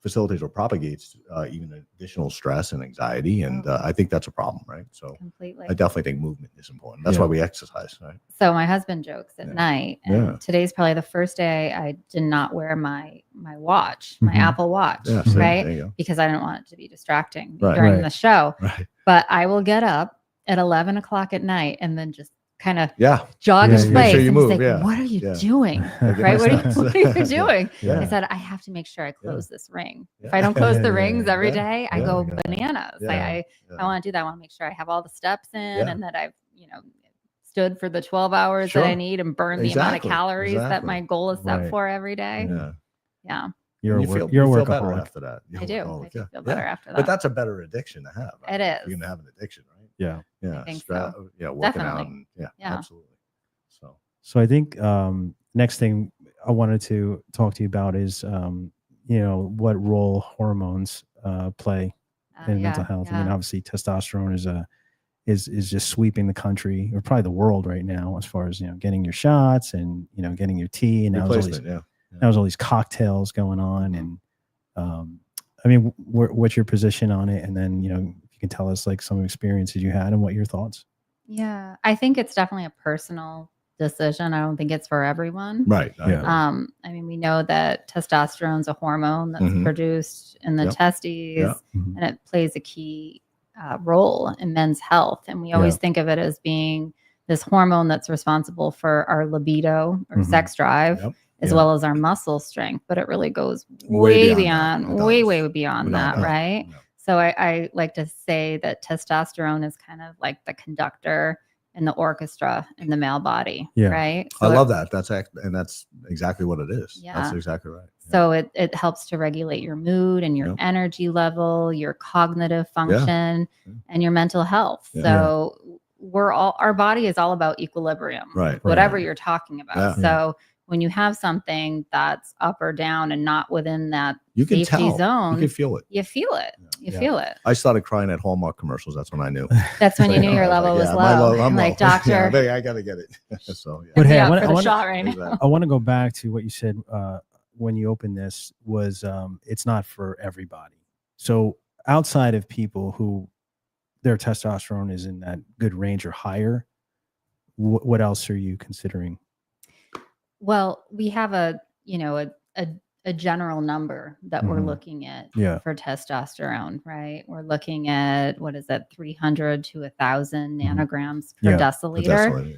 facilitates or propagates even additional stress and anxiety, and I think that's a problem, right? So completely, I definitely think movement is important. That's why we exercise, right? So my husband jokes at night, and today's probably the first day I did not wear my watch, my Apple Watch, right? Because I didn't want it to be distracting during the show. Right. But I will get up at 11 o'clock at night and then just kind of jog his face. Sure you and move, he's like, what are you doing? Right? What are you doing? I said, I have to make sure I close this ring. If I don't close the rings every day, I go bananas. I want to do that. I want to make sure I have all the steps in and that I've, stood for the 12 hours that I need and burn the amount of calories that my goal is set for every day. Yeah. You're a workaholic after that. I do feel better after that. But that's a better addiction to have. It is. You're going to have an addiction, right? Yeah. I think so. Working Definitely. out. Absolutely. So I think next thing I wanted to talk to you about is, what role hormones play in mental health. I mean, obviously testosterone is just sweeping the country or probably the world right now, as far as, getting your shots and, getting your tea, and now there's all these cocktails going on. And what's your position on it? And then, if you can tell us like some experiences you had and what your thoughts. Yeah, I think it's definitely a personal decision. I don't think it's for everyone. Right. We know that testosterone is a hormone that's produced in the testes, and it plays a key role in men's health. And we always think of it as being this hormone that's responsible for our libido or Mhm. sex drive, Yep. as Yeah. well as our muscle strength, but it really goes Way way beyond that. beyond, It way, does. way beyond Without that, doubt. right? Yeah. So I like to say that testosterone is kind of like the conductor in the orchestra in the male body, Yeah. right? I So love that. And that's exactly what it is. That's Yeah. exactly right. Yeah. So it helps to regulate your mood and your Yep. energy level, your cognitive function, Yeah. and your mental health. Yeah. So our body is all about equilibrium, Right. whatever Right. you're talking about. Yeah. So when you have something that's up or down and not within that You can safety tell. zone, You can feel it. you feel it. You Yeah. feel it. I started crying at Hallmark commercials. That's when I knew. That's when you knew your I was level like, was yeah, my low. I'm Like, low. doctor, Yeah, I got to get it. So, yeah. But hit me hey, up I for the wanna- shot right now. Exactly. I want to go back to what you said when you opened this was it's not for everybody. So outside of people who their testosterone is in that good range or higher, what else are you considering? Well, we have a general number that we're Mhm. looking at Yeah. for testosterone, right? We're looking at, what is it, 300 to 1,000 Mhm. nanograms per Yeah, deciliter.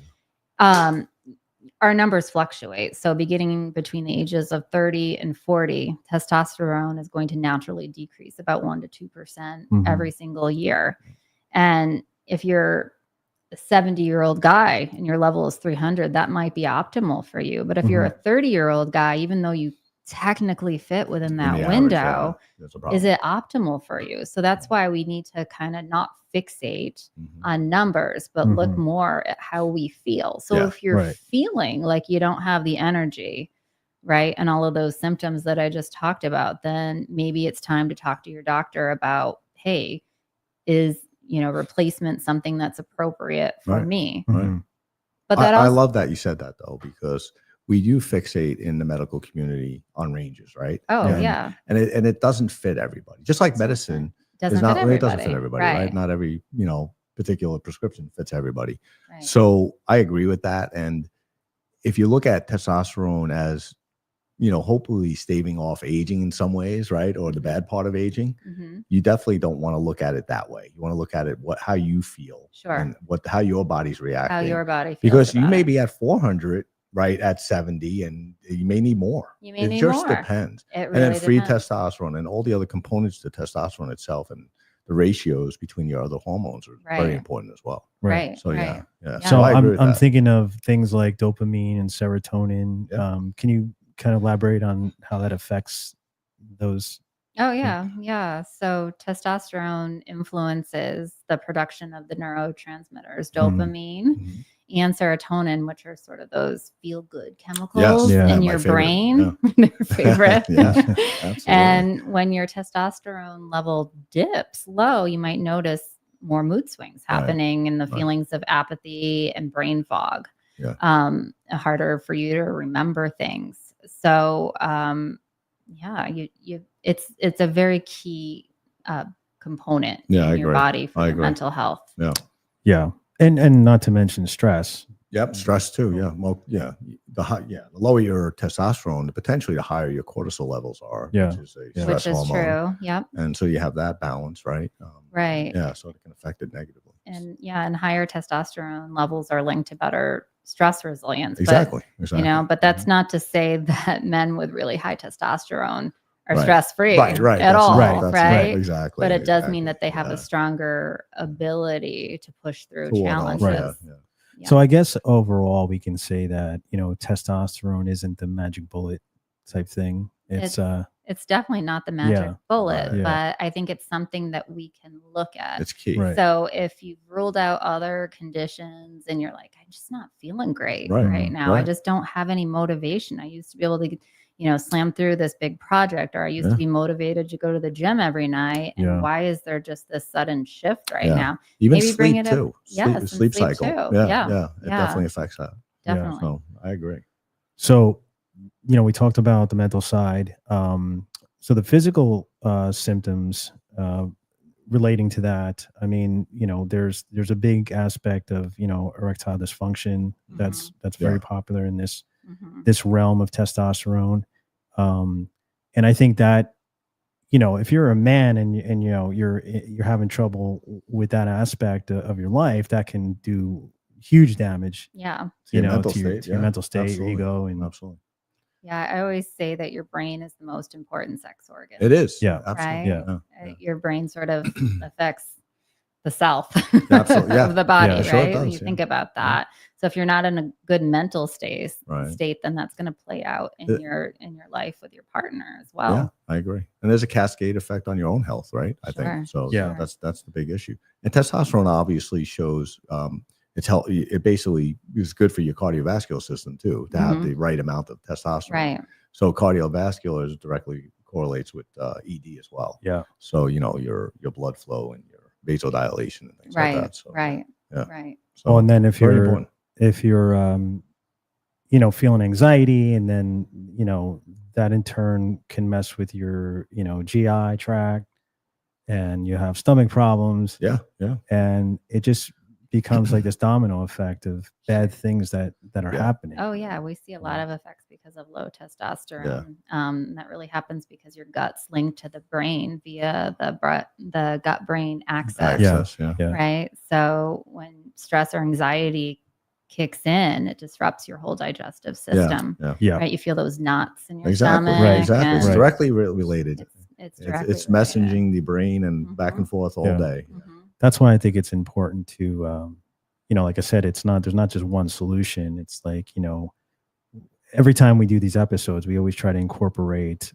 Our numbers fluctuate. So beginning between the ages of 30 and 40, testosterone is going to naturally decrease about 1 to 2% Mhm. every single year. And if you're a 70-year-old guy and your level is 300, that might be optimal for you. But if you're a 30-year-old guy, even though you technically fit within In that the average, window, that's a problem. is it optimal for you? So that's why we need to kind of not fixate Mhm. on numbers, but look Mhm. more at how we feel. So Yeah, if you're right. feeling like you don't have the energy, right, and all of those symptoms that I just talked about, then maybe it's time to talk to your doctor about, hey, is replacement something that's appropriate for Right. me? Right. Mhm. But that I also, love that you said that though, because we do fixate in the medical community on ranges, right? oh And, yeah, and it doesn't fit everybody. Just like medicine doesn't is not, fit everybody. it doesn't fit everybody, right? Not every particular prescription fits everybody. Right. So I agree with that. And if you look at testosterone as hopefully staving off aging in some ways, right, or the bad part of aging, Mhm. you definitely don't want to look at it that way. You want to look at it how you feel, Sure. and how your body's reacting. How your body feels Because you about may it. be at 400 right at 70, and you may need more. You may It need just more. depends. It And then really free depends. testosterone and all the other components to testosterone itself and the ratios between your other hormones are very Right. important as well. Right. So right. yeah. Yeah. So I agree with I'm that. thinking of things like dopamine and serotonin. Yeah. Can you kind of elaborate on how that affects those? Oh yeah, yeah. So testosterone influences the production of the neurotransmitters, dopamine Mhm. and serotonin, which are sort of those feel-good chemicals Yeah. in My your favorite, brain. Their favorite. Yeah, absolutely. And when your testosterone level dips low, you might notice more mood swings Right. happening and the Right. feelings of apathy and brain fog. Yeah. Harder for you to remember things. So yeah, it's a very key component Yeah, I in your agree. body for I your agree. mental health. Yeah. Yeah. And not to mention stress. Yep. Stress too. Yeah. Well, yeah. The lower your testosterone, potentially the higher your cortisol levels are, Yeah. which is a Yeah. stress Which is hormone. true. Yep. And so you have that balance, right? Right. Yeah. So it can affect it negatively. And higher testosterone levels are linked to better stress resilience. Exactly. But, Exactly. but that's not to say that men with really high testosterone are Right. stress-free Right. at That's all, not- right? that's Exactly. But it does exactly. mean that they have a stronger ability to push through To what else? challenges. Right. Yeah. Yeah. So I guess overall we can say that, testosterone isn't the magic bullet type thing. It's definitely not the magic bullet, Right. Yeah. but I think it's something that we can look at. It's key. Right. So if you've ruled out other conditions and you're like, I'm just not feeling great Right. right now. I Right. just don't have any motivation. I used to be able to, slam through this big project, or I used to be motivated to go to the gym every night. And Yeah. why is there just this sudden shift right Yeah. now? Even Maybe bring sleep it up- too. Yes, and Sleep sleep cycle. too. Yeah. Yeah. It definitely affects that. Definitely. So I agree. So, we talked about the mental side. So the physical symptoms relating to that, I mean, there's a big aspect of, erectile dysfunction that's very Yeah. popular in this Mhm. this realm of testosterone. And I think that, if you're a man and you're having trouble with that aspect of your life, that can do huge damage, Yeah. To your mental to your, state, to your yeah, mental state, your absolutely. ego, and Absolutely. Yeah. I always say that your brain is the most important sex organ. It is. Yeah. Absolutely. Right. Yeah. Your brain sort of affects the self Absolutely, yeah. of the body, Yeah, sure it right? When does, you yeah. think about Yeah. that. So if you're not in a good mental state, Right. then that's going to play out in It- your life with your partner as Yeah, well. I agree. And there's a cascade effect on your own health, right? I Sure, think so. Yeah. That's the big issue. And testosterone obviously shows it's healthy. It basically is good for your cardiovascular system too, to have the right amount of testosterone. Right. So cardiovascular is directly correlates with ED as well. yeah. So your blood flow and your vasodilation and things Right. like that. So Right. yeah. Right. So Well, and then if very you're important. feeling anxiety, and then that in turn can mess with your GI tract, and you have stomach problems, Yeah. and it just becomes like this domino effect of bad things that are Yeah. happening. Oh yeah, we see a lot of effects because of low testosterone. That really happens because your gut's linked to the brain via the gut-brain axis, Access. Yeah. right? So when stress or anxiety kicks in, it disrupts your whole digestive system, Yeah. right? You feel those knots in your Exactly. stomach. Right. Exactly. It's Right. directly related. It's directly It's related. messaging the brain and back and forth all Yeah. day. That's why I think it's important to like I said, there's not just one solution. It's like every time we do these episodes, we always try to incorporate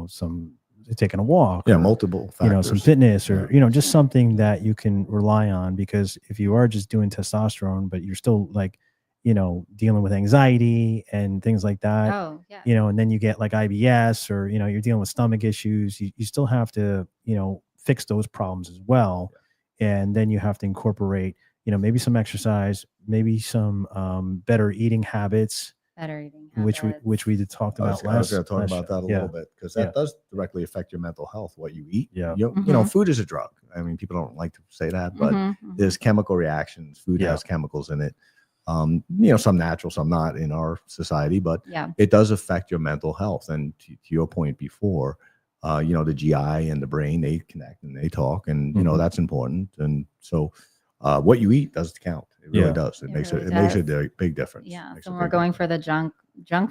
some taking a walk, Yeah, or, multiple factors. some fitness, or just something that you can rely on. Because if you are just doing testosterone, but you're still like dealing with anxiety and things like that, Oh yeah. and then you get like IBS, or you're dealing with stomach issues, you still have to fix those problems as well. And then you have to incorporate maybe some exercise, maybe some better eating habits, Better eating habits. which we talked I was about last. going to talk last about show. that a little bit, because that does directly affect your mental health. What you eat, Yeah. Food is a drug. I mean, people don't like to say that, but there's chemical reactions. Food has chemicals in it. Some natural, some not in our society, but it does affect your mental health. And to your point before, the GI and the brain, they connect and they talk, and that's important. And so what you eat does count. It really does. It makes a big difference. Yeah. So we're going for the junk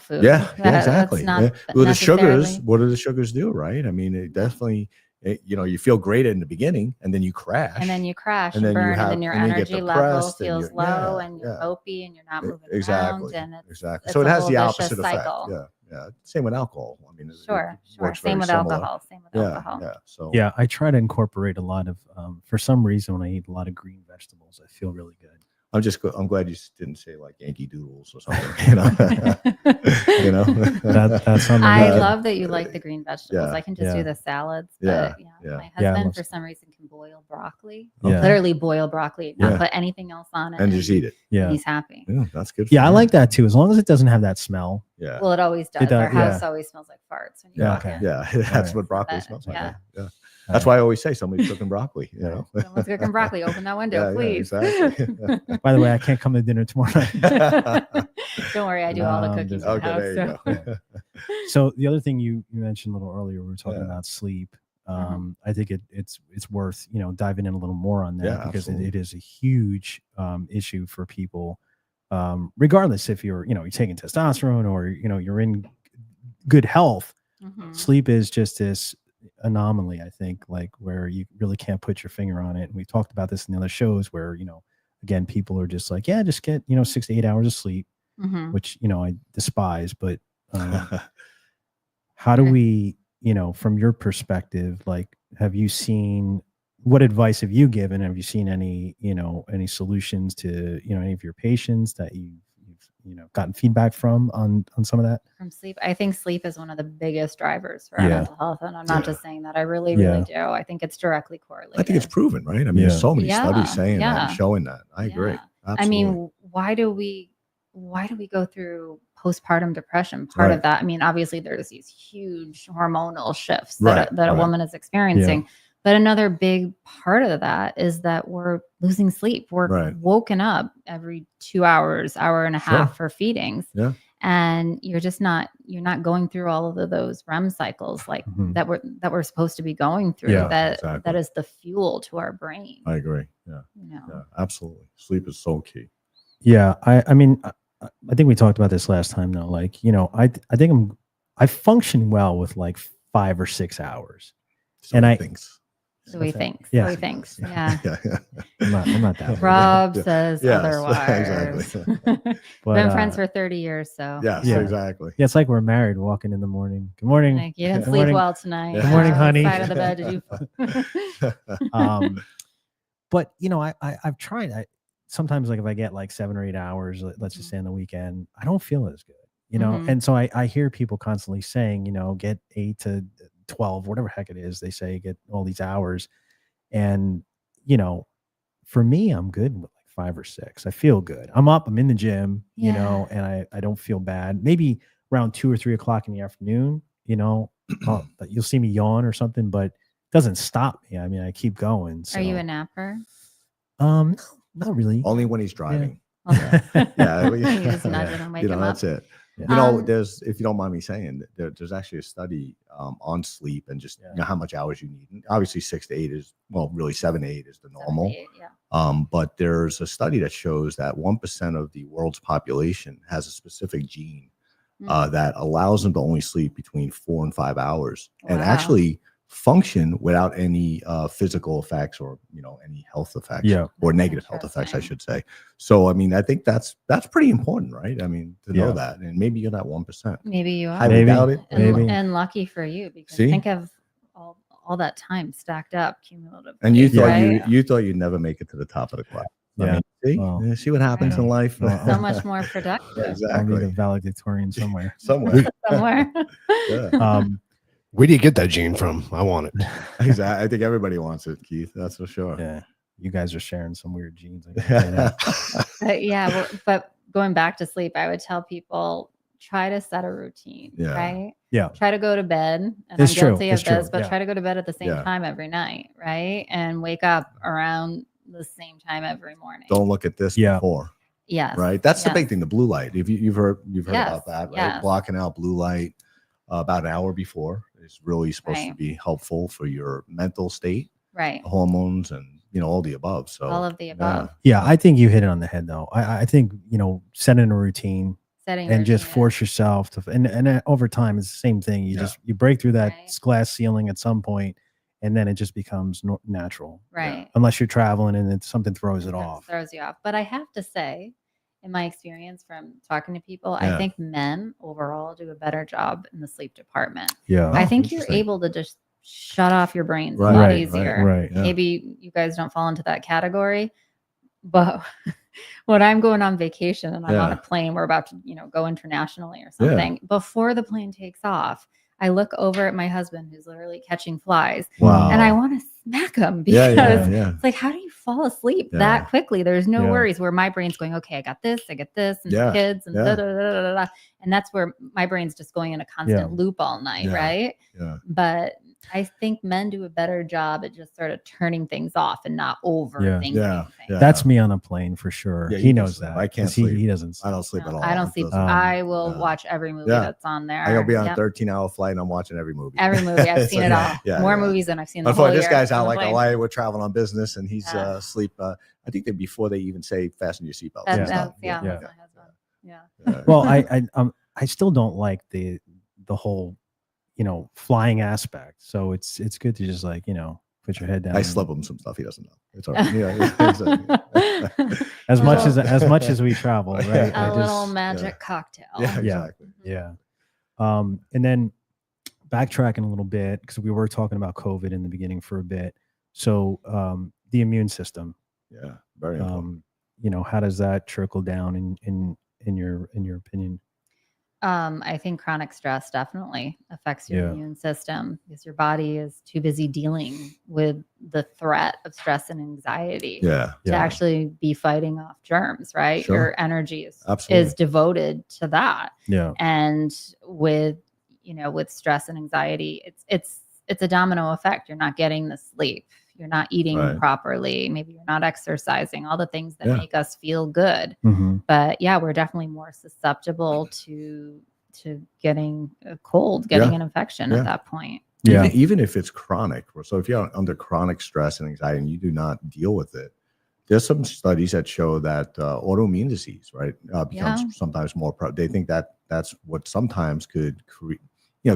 food. Yeah, exactly. That's not Well, the necessarily- sugars, what do the sugars do, right? I mean, it definitely, you feel great in the beginning, and then you crash. And then you crash And and then you burn, have- and then your and you get energy level depressed, and feels you're- low, yeah, and you're yeah. mopey, and you're not moving Exactly. around. And Exactly. it's So it a has whole the vicious opposite effect. cycle. Yeah. Same with alcohol. I mean, Sure. works Same very with similar. alcohol. Same with alcohol. Yeah. So Yeah, I try to incorporate a lot of for some reason, when I eat a lot of green vegetables, I feel really good. I'm glad you didn't say like Yankee Doodles or something. That's on the I list. love that you like the green vegetables. Yeah. I can just do the salads. Yeah. But my Yeah, I husband, love for some reason, can boil broccoli. Yeah. Literally boil broccoli, not Yeah. put anything else on it, and just eat it. Yeah, He's happy. Yeah, that's good. yeah, I for like that too, as long as it doesn't have that smell. Yeah. Well, it always does. does, Our house yeah. always smells like farts when you Yeah. walk in. Yeah. That's Right. what broccoli That- smells like. yeah. Yeah. That's why I always say somebody's cooking broccoli. Someone's cooking broccoli. Open that window, Yeah, please. exactly. By the way, I can't come to dinner tomorrow night. Don't worry, I do all the No, I'm cooking just- in the Okay, house. there you go. So the other thing you mentioned a little earlier, we were talking Yeah. about sleep. I think it's worth diving in a little more on that, Yeah, because absolutely. it is a huge issue for people, regardless if you're taking testosterone or you're in good health. Mhm. Sleep is just this anomaly, I think, like where you really can't put your finger on it. And we talked about this in the other shows where again, people are just like, yeah, just get 6 to 8 hours of sleep, Mhm. which I despise. But how do we, from your perspective, like, have you seen, what advice have you given? Have you seen any solutions to any of your patients that you've gotten feedback from on some of that? From sleep, I think sleep is one of the biggest drivers for Yeah. our mental health, and I'm not Yeah. just saying that. I really, Yeah. really do. I think it's directly correlated. I think it's proven, right? I mean, Yeah. there's so many Yeah, studies saying that and yeah. showing that. I agree. Yeah. Absolutely. I mean, why do we go through postpartum depression? Part of Right. that, I mean, obviously there's these huge hormonal shifts Right, that a right. woman is experiencing. But another big part of that is that we're losing sleep. We're Right. woken up every 2 hours, hour and a half for feedings. Yeah. and you're not going through all of those REM cycles like Mhm. that we're supposed to be going through. Yeah, that exactly. is the fuel to our brain. I agree. Yeah. You know. Yeah. Absolutely. Sleep is so key. Yeah, I mean, I think we talked about this last time though. Like, I think I function well with like 5 or 6 hours. So And he I- thinks. So he thinks. Yeah. So he thinks. Yeah. Yeah. I'm not that way. Rob Yeah. says Yes, otherwise. exactly. But, Been friends for 30 years, so Yes, Yeah. exactly. yeah, it's like we're married walking in the morning. Good morning. like you didn't Good sleep morning. well tonight. Good morning, Which honey. Side of the bed did you? But I've tried. Sometimes like if I get like 7 or 8 hours, let's just say on the weekend, I don't feel as good. Mhm. And so I hear people constantly saying, get 8 to 12, whatever heck it is. They say get all these hours, and for me, I'm good with like 5 or 6. I feel good. I'm up. I'm in the gym. Yeah. And I don't feel bad. Maybe around 2 or 3 o'clock in the afternoon, you'll see me yawn or something, but it doesn't stop me. I mean, I keep going. So. Are you a napper? No, not really. Only when he's driving. Okay. Yeah. You just nudge him and wake him up. That's it. Yeah. There's, if you don't mind me saying, there's actually a study on sleep and just how much hours you need. And obviously 6 to 8 is, well, really 7 to 8 is the 7 to normal. 8, yeah. But there's a study that shows that 1% of the world's population has a specific gene that allows them to only sleep between 4 and 5 hours and Wow. actually function without any physical effects or any health effects or negative health effects, I should say. So I mean, I think that's pretty important, right? I mean, to know that, and maybe you're that 1%. Maybe you are. Highly doubt it. And lucky for you, because See? think of all that time stacked up cumulatively. And you thought right? you thought you'd never make it to the top of the class. I Yeah. mean, see, Well, see what happens in life. so much more productive. I'll need a Exactly. valedictorian somewhere. Somewhere. Somewhere. Yeah. Where do you get that gene from? I want it. Exactly. I think everybody wants it, Keith. That's for sure. Yeah. You guys are sharing some weird genes. I can tell you that. Yeah, but going back to sleep, I would tell people try to set a routine, Yeah. right? Yeah. Try to go to bed. And It's I'm true. guilty It's of this, true. but Yeah. try to go to bed at the same Yeah. time every night, right? And wake up around the same time every morning. Don't look at this Yeah. before. Yes. Right. That's the yes. big thing. The blue light. If you've heard Yes, about that, right? yes. Blocking out blue light about an hour before is really supposed to Right. be helpful for your mental state, Right. hormones, and all the above. So All of the above. Yeah. I think you hit it on the head though. I think, setting a routine Setting and just routine force yourself to, and over time it's the same thing. You Yeah. just, you break through that Right. glass ceiling at some point, and then it just becomes natural. Right. Unless you're traveling and then something throws it off. Throws you off. But I have to say, in my experience from talking to people, Yeah. I think men overall do a better job in the sleep department. Yeah. I think you're interesting. able to just shut off your brains Right, a lot right, easier. Right. Yeah. Maybe you guys don't fall into that category, but when I'm going on vacation and I'm on Yeah. a plane, we're about to, go internationally or something. Before the plane takes off, I look over at my husband who's literally catching flies, Wow. and I want to smack him Yeah, because yeah, yeah. it's like, how do you fall asleep Yeah. that quickly? There's no Yeah. worries, where my brain's going, okay, I get this, and Yeah, the kids, and yeah. da, da, da, da, da, da. And that's where my brain's just going in a constant loop all night, Yeah. right? Yeah. But I think men do a better job at just sort of turning things off and not overthinking Yeah. things. Yeah. That's me on a plane for sure. Yeah, he you knows can sleep. that. I can't 'cause he sleep. doesn't. I don't sleep No, at all. I don't It sleep. doesn't- I will yeah. watch every movie Yeah. that's on there. I will be on a Yep. 13-hour flight and I'm watching every movie. Every movie. I've seen it all. Yeah, More yeah. movies than I've seen the whole Unfortunately, year. this guy's on out the like, plane. oh, we're traveling on business, and he's Yeah. asleep. I think that before they even say fasten your seatbelt. That's, Yeah. yeah. Yeah. That's my husband. Yeah. Yeah. Well, I still don't like the whole, flying aspect. So it's good to just like, put your head down. I and- slip him some stuff he doesn't know. It's all right. Yeah, exactly. as much Well- as much as we travel, right? Yeah. I A little just- magic cocktail. Yeah, Yeah. exactly. Yeah. And then backtracking a little bit, because we were talking about COVID in the beginning for a bit. So the immune system, Yeah, very important. how does that trickle down in your opinion? I think chronic stress definitely affects your Yeah. immune system because your body is too busy dealing with the threat of stress and anxiety Yeah, to actually be fighting off germs, right? Sure. Your energy is absolutely. devoted to that. Yeah. And with stress and anxiety, it's a domino effect. You're not getting the sleep. you're not eating Right. properly, maybe you're not exercising, all the things that Yeah. make us feel good. Mhm. But yeah, we're definitely more susceptible to getting a cold, getting Yeah. an infection Yeah. at that point. Yeah. Even if it's chronic. So if you're under chronic stress and anxiety and you do not deal with it, there's some studies that show that autoimmune disease, right, becomes Yeah. sometimes more. They think that that's what sometimes could create,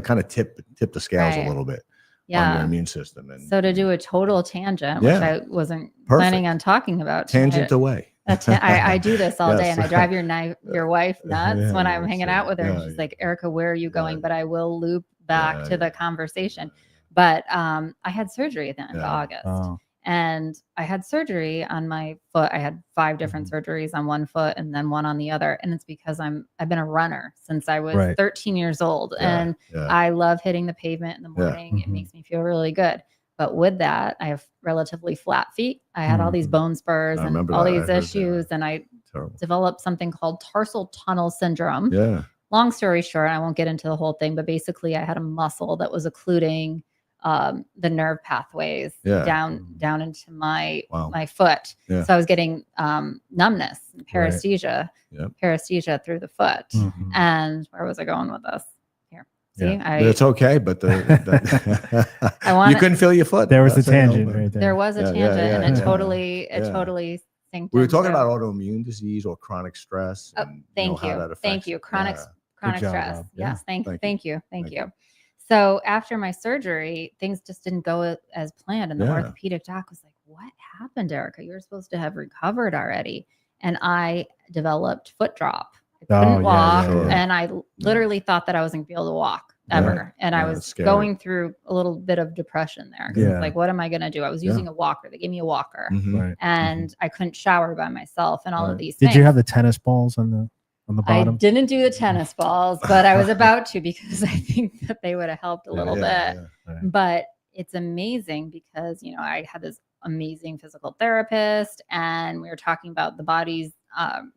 kind of tip the scales Right. a little bit on your Yeah. immune system. And So to do a total tangent, which Yeah. I wasn't Perfect. planning on talking about tonight, tangent away. I do this all day, Yes. and I drive your wife nuts Yeah, when I'm yes, hanging out with her. And yeah, she's yeah. like, "Erica, where are you going?" Yeah. But I will loop back Yeah, to the yeah. conversation. But I had surgery at the end of Yeah. August. Oh. And I had surgery on my foot. I had 5 different surgeries on one foot and then one on the other. And it's because I've been a runner since I was Right. 13 years old. Yeah, And yeah. I love hitting the pavement in the morning. It Mhm. makes me feel really good. But with that, I have relatively flat feet. I had all these Mhm. bone spurs I and remember all that. I these heard that. issues. And I Terrible. developed something called tarsal tunnel syndrome. Yeah. Long story short, I won't get into the whole thing, but basically I had a muscle that was occluding the nerve pathways Yeah. down into my Wow. my foot. Yeah. So I was getting numbness and Right. paresthesia, Yep. paresthesia through the foot. Mhm. And where was I going with this? Here, see, Yeah. It's okay, but I wanna- you couldn't feel your foot. There was the That's it. tangent right there. there was a Yeah, tangent, yeah, and it yeah. totally Yeah. synced We were in. talking So- about autoimmune disease or chronic stress. Oh, and, thank how you. that Thank affects you. it. Chronic Yeah. chronic job, stress. Rob. Yeah. Yes. Thank Thank you. Thank you. So after my surgery, things just didn't go as planned. And the Yeah. orthopedic doc was like, "What happened, Erica? You're supposed to have recovered already." And I developed foot drop. I couldn't Oh, yeah, walk. yeah, yeah. And I literally thought that I wasn't gonna be able to walk ever. And I Yeah, was it's scary. going through a little bit of depression there. 'Cause Yeah. It's like, what am I gonna do? I was Yeah. using a walker. They gave me a walker. Mhm. Right. And I couldn't shower by myself and all of Right. these Did things. you have the tennis balls on the I bottom? didn't do the tennis balls, but I was about to because I think that they would have helped a little bit. Yeah. Right. But it's amazing because, I had this amazing physical therapist and we were talking about the body's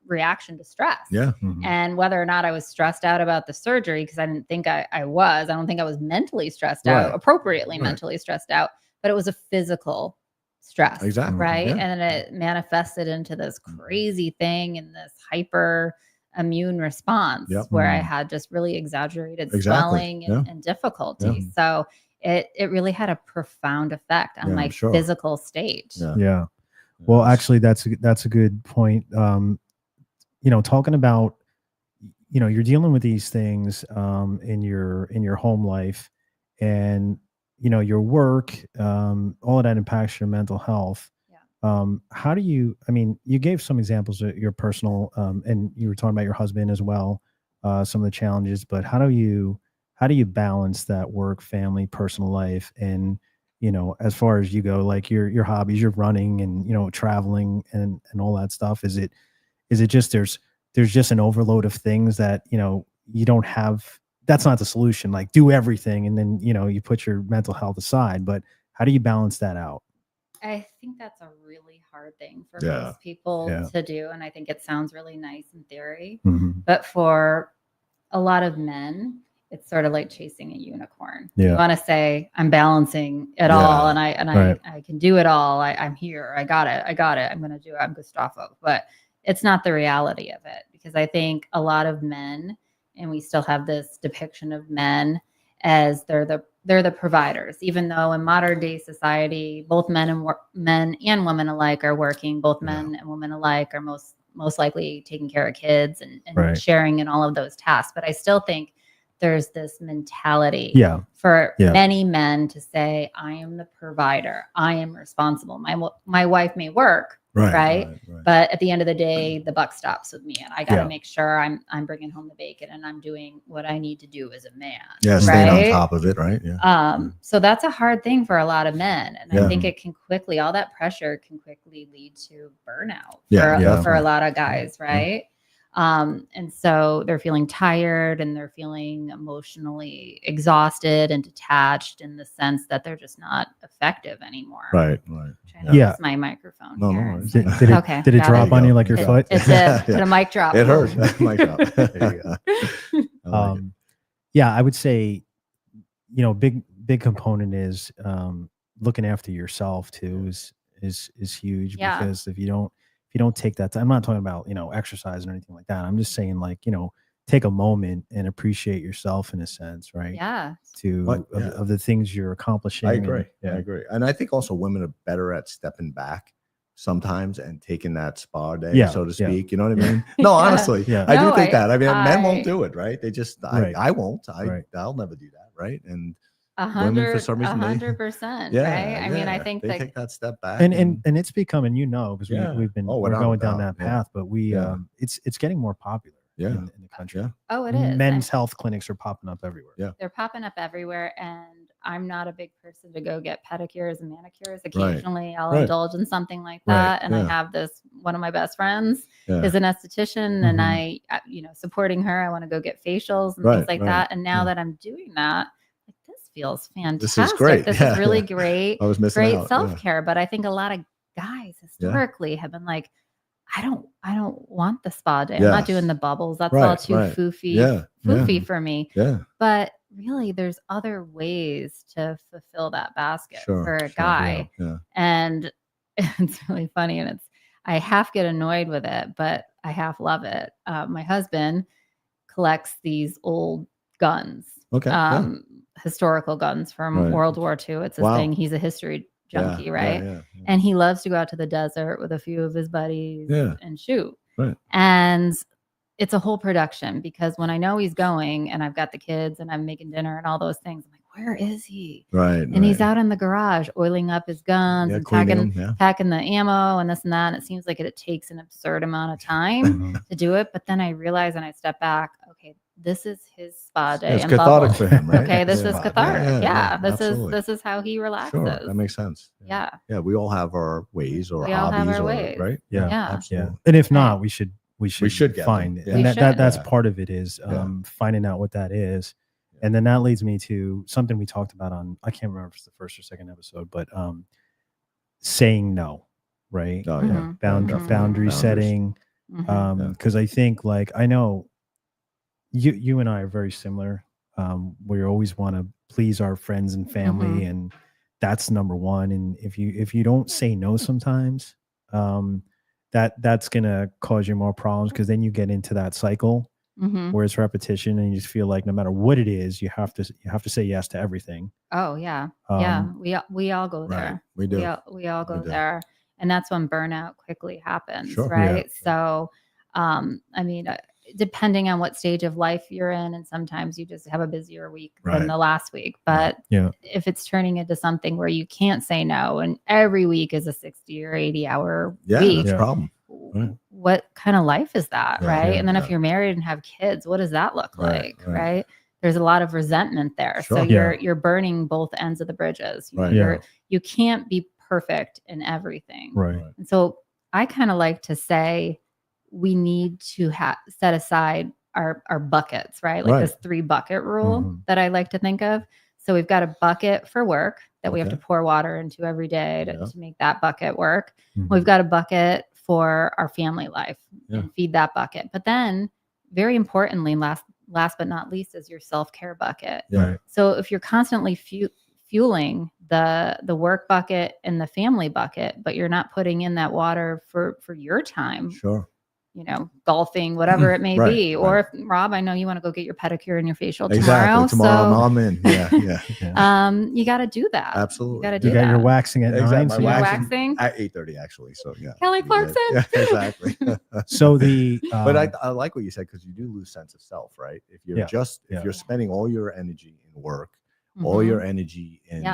reaction to stress. Yeah. Mhm. And whether or not I was stressed out about the surgery, because I didn't think I was. I don't think I was mentally stressed out, Right. appropriately Right. mentally stressed out, but it was a physical stress. Exactly. Right. Yeah. And then it manifested into this crazy thing and this hyper immune response Yep. where I Mhm. had just really exaggerated Exactly. swelling and, Yeah. and difficulty. Yeah. So it really had a profound effect on Yeah, my I'm sure. physical state. Yeah. Yeah. Well, actually, that's a good point. Talking about, you're dealing with these things in your home life, and your work, all of that impacts your mental health. Yeah. How do you? I mean, you gave some examples of your personal, and you were talking about your husband as well, some of the challenges. But how do you balance that work, family, personal life, and as far as you go, like your hobbies, you're running and traveling and all that stuff. Is it just there's just an overload of things that you don't have? That's not the solution. Like, do everything and then you put your mental health aside. But how do you balance that out? I think that's a really hard thing for Yeah. most people Yeah. to do. And I think it sounds really nice in theory. Mhm. But for a lot of men, it's sort of like chasing a unicorn. Yeah. You want to say, I'm balancing it Yeah. all and Right. I can do it all. I'm here. I got it. I'm going to do it. I'm Gustavo. But it's not the reality of it, because I think a lot of men, and we still have this depiction of men as they're the providers, even though in modern day society, both men and women alike are working. Both men and women alike are most likely taking care of kids and Right. sharing in all of those tasks. But I still think there's this mentality Yeah. for Yeah. many men to say, I am the provider. I am responsible. My wife may work, right? But at the end of the day, the buck stops with me, and I got to Yeah. make sure I'm bringing home the bacon and I'm doing what I need to do as a man. Yeah. Staying right? on top of it. Right. Yeah. So that's a hard thing for a lot of men, and I Yeah. think it can quickly, all that pressure can quickly lead to burnout Yeah, for yeah. a lot of guys, right? And so they're feeling tired and they're feeling emotionally exhausted and detached in the sense that they're just not effective anymore. Right. Trying to Yeah. fix my microphone. No, no here. worries. Did it, Okay, did it got drop it. on you like your It- foot? It did. Yeah. Put a mic drop. It hurt. Mic drop. There you go. I like it. Yeah, I would say, big component is looking after yourself too is huge. Yeah. Because if you don't take that time, I'm not talking about, exercise or anything like that. I'm just saying, like, take a moment and appreciate yourself in a sense, right? Yeah. Of the things you're accomplishing. I agree. And, I agree. And I think also women are better at stepping back sometimes and taking that spa day, so to speak. You know what I mean? No, honestly, I do think that. I mean, men won't do it, right? They just, I won't. I'll never do that, right? And women, for some reason, 100%. yeah, right? I mean, I think they take that step back, and it's becoming, because we've been we're without going a down doubt, that path, but it's getting more popular in the country. Oh, it is. Men's health clinics are popping up everywhere. They're popping up everywhere, and I'm not a big person to go get pedicures and manicures. Occasionally I'll indulge in something like that. And I have one of my best friends is an esthetician, and I supporting her, I want to go get facials and things like that. And now that I'm doing that, like, this feels fantastic. This is great. This is really great. I was missing great out. self-care. But I think a lot of guys historically have been like, I don't want the spa day. I'm not doing the bubbles. That's all too foofy for me. But really, there's other ways to fulfill that basket for a guy. And it's really funny. And I half get annoyed with it, but I half love it. My husband collects these old guns, historical guns from World War II. It's his thing. He's a history junkie, right? And he loves to go out to the desert with a few of his buddies and shoot. And it's a whole production, because when I know he's going and I've got the kids and I'm making dinner and all those things, I'm like, where is he? And he's out in the garage oiling up his guns and packing the ammo and this and that. And it seems like it takes an absurd amount of time to do it. But then I realize, and I step back, okay, this is his spa day. It's cathartic for him, right? Okay, this is cathartic. This is how he relaxes. Sure, that makes sense. Yeah. We all have our ways or We all hobbies, have our ways. right? Yeah. Absolutely. And if not, we should get find them. it. And that's part of it is finding out what that is. And then that leads me to something we talked about on, I can't remember if it's the first or second episode, but saying no, right? Boundary setting. Because I think, like, I know you and I are very similar. We always want to please our friends and family, and that's number one. And if you don't say no sometimes, that's gonna cause you more problems, because then you get into that cycle where it's repetition, and you just feel like no matter what it is, you have to say yes to everything. Oh yeah, we all go there. We do. We all go there, and that's when burnout quickly happens, Sure. right? So, I mean, depending on what stage of life you're in, and sometimes you just have a busier week than the last week. But if it's turning into something where you can't say no, and every week is a 60 or 80 hour week, that's a problem. What kind of life is that, right? And then if you're married and have kids, what does that look like, right? There's a lot of resentment there. Sure. So you're burning both ends of the bridges. You can't be perfect in everything. And so I kind of like to say, we need to set aside our buckets, right? Like this 3 bucket rule that I like to think of. So we've got a bucket for work that we have to pour water into every day to make that bucket work. We've got a bucket for our family life and feed that bucket. But then, very importantly, last but not least, is your self-care bucket. So if you're constantly fueling the work bucket and the family bucket, but you're not putting in that water for your time, golfing, whatever it may be. Or if, Rob, I know you want to go get your pedicure and your facial tomorrow. Tomorrow I'm in. You got to do that. Absolutely. You got to do You got that. your waxing at 9. So you're waxing at 8:30 actually. So Kelly Clarkson. Yeah, exactly. So but I like what you said, because you do lose sense of self, right? If you're if you're spending all your energy in work, all your energy in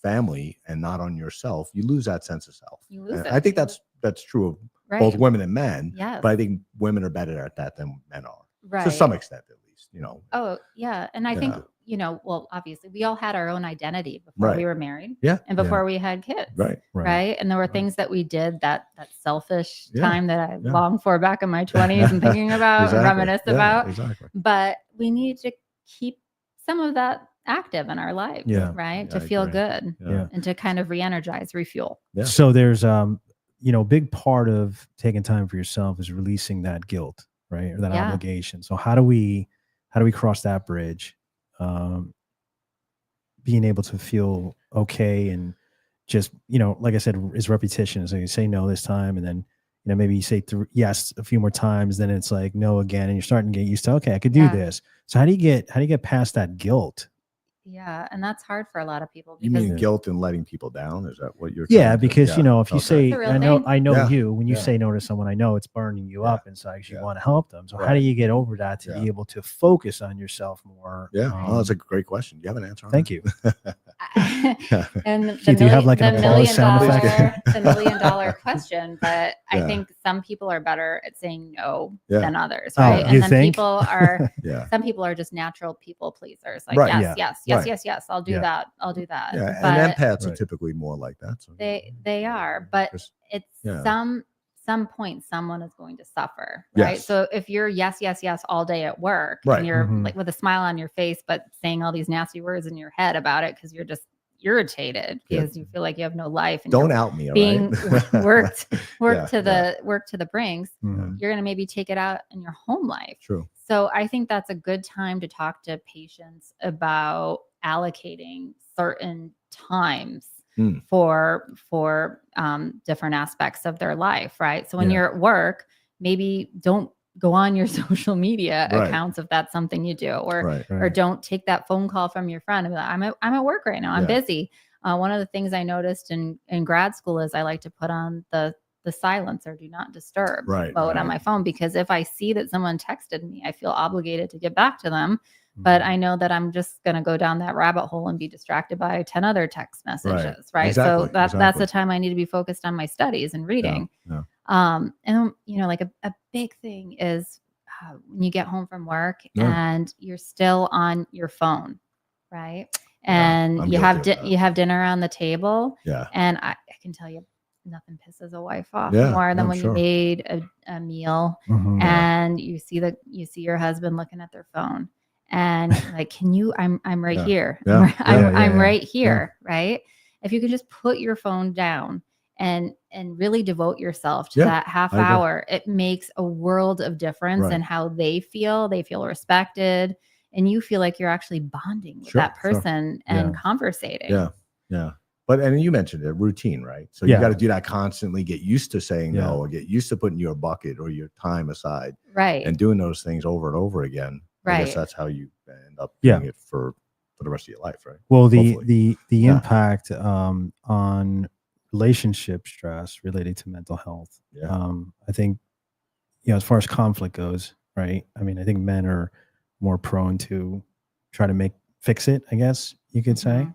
family, and not on yourself, you lose that sense of self. You lose it. I think that's true of both women and men. But I think women are better at that than men are, to some extent, at least. Oh yeah, and I think well, obviously, we all had our own identity before we were married, and before we had kids, right? And there were things that we did that selfish time that I long for back in my 20s and thinking about and reminisce about. But we need to keep some of that active in our life, right? To feel good and to kind of re-energize, refuel. So there's big part of taking time for yourself is releasing that guilt, right? Or that obligation. So how do we cross that bridge? Being able to feel okay and just, like I said, is repetition. So you say no this time, and then, maybe you say yes a few more times, then it's like no again, and you're starting to get used to, okay, I could do this. So how do you get past that guilt? Yeah, and that's hard for a lot of people. You Because mean guilt and letting people down? Is that what you're? Yeah, because if you say, It's a real I know, thing. I know Yeah, you, when you yeah. say no to someone, I know it's burning you up, and so I actually want to help them. So how do you get over that to be able to focus on yourself more? Yeah, that's a great question. Do you have an answer on Thank that? you. And Keith, do you have like an applause sound effect? the $1 million question, but I think some people are better at saying no than others, right? You And then think? people are, Yeah. some people are just natural people pleasers. Like, Right. yes, I'll do that. I'll do that. Yeah, But and empaths are typically more like that. So. they are, but it's some point someone is going to suffer, right? Yes. So if you're yes all day at work, Right. and you're like with a smile on your face, but saying all these nasty words in your head about it because you're just irritated because you feel like you have no life, and don't out me, all being right? worked to the brinks, Mhm. you're going to maybe take it out in your home life. True. So I think that's a good time to talk to patients about allocating certain times for different aspects of their life, right? So when you're at work, maybe don't go on your social media accounts if that's something you do, or don't take that phone call from your friend and be like, I'm at work right now. I'm busy. One of the things I noticed in grad school is I like to put on the silence or do not disturb mode on my phone, because if I see that someone texted me, I feel obligated to get back to them. But I know that I'm just going to go down that rabbit hole and be distracted by 10 other text messages. Right. Exactly. So that's the time I need to be focused on my studies and reading. And like a big thing is when you get home from work and you're still on your phone, right? And you have dinner on the table. Yeah. And I can tell you, nothing pisses a wife off more than when you made a meal and you see your husband looking at their phone and like, I'm right here. I'm right here. Right. If you could just put your phone down and really devote yourself to that half hour, it makes a world of difference in how they feel. They feel respected, and you feel like you're actually bonding with that person and conversating. Yeah. Yeah. But, and you mentioned it, routine, right? So you got to do that constantly, get used to saying no, or get used to putting your bucket or your time aside. Right. And doing those things over and over again. Right. I guess that's how you end up doing it for the rest of your life, right? Well, the impact on relationship stress related to mental health. I think, as far as conflict goes, right? I mean, I think men are more prone to try to fix it, I guess you could say.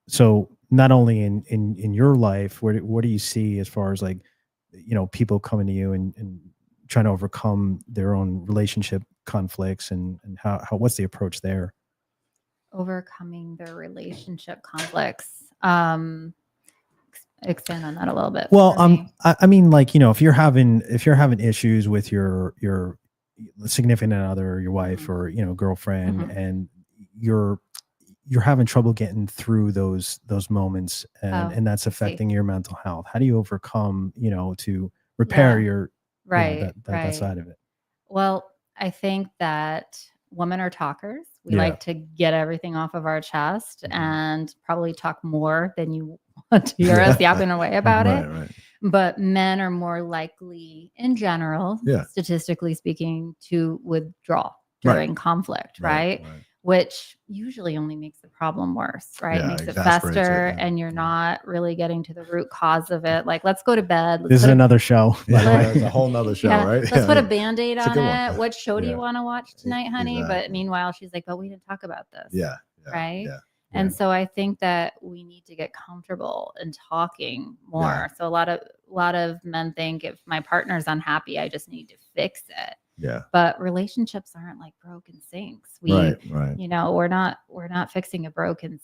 So not only in your life, what do you see as far as like, people coming to you and trying to overcome their own relationship conflicts, and how what's the approach there? Overcoming their relationship conflicts. Expand on that a little bit. Well, I mean, like, if you're having issues with your significant other, your wife or girlfriend, and you're having trouble getting through those moments, and that's affecting your mental health. How do you overcome, to repair your that side of it? Well, I think that women are talkers. We like to get everything off of our chest and probably talk more than you want to hear us yapping away about it. Right. But men are more likely, in general, statistically speaking, to withdraw during conflict, right? Which usually only makes the problem worse, right? It makes it fester, and you're not really getting to the root cause of it. Like, let's go to bed. This is another show. It's a whole nother show, right? Let's put a Band-Aid on it. What show do you want to watch tonight, honey? Exactly. But meanwhile, she's like, but we didn't talk about this. Right? Yeah. And so I think that we need to get comfortable in talking more. So a lot of men think, if my partner's unhappy, I just need to fix it. Yeah. But relationships aren't like broken sinks. We're not fixing a broken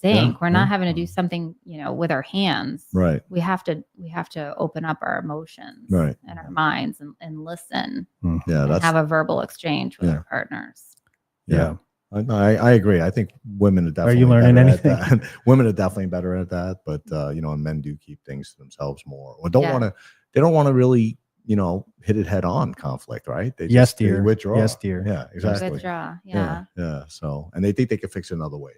sink. We're not having to do something, with our hands. Right. We have to open up our emotions and our minds and listen. And have a verbal exchange with our partners. Yeah. I agree. I think women are definitely. Are you learning anything? At that. Women are definitely better at that, but and men do keep things to themselves more, or don't want to. They don't want to really, hit it head on conflict, right? They dear. Withdraw. Yes, dear. Yeah, exactly. Withdraw. Yeah. So, and they think they can fix it in other ways,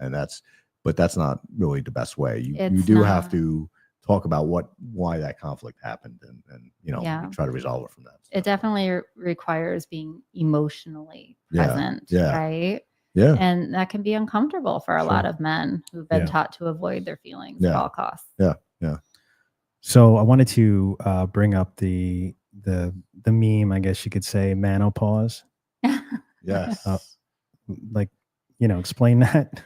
and that's but that's not really the best way. You It's do have not. to talk about why that conflict happened, and Yeah. try to resolve it from that. It definitely requires being emotionally Yeah, present, yeah. right? Yeah. And that can be uncomfortable for a lot Sure. of men who've been Yeah. taught to avoid their feelings Yeah. at all costs. Yeah. So I wanted to bring up the meme, I guess you could say, menopause. Yes. Like, explain that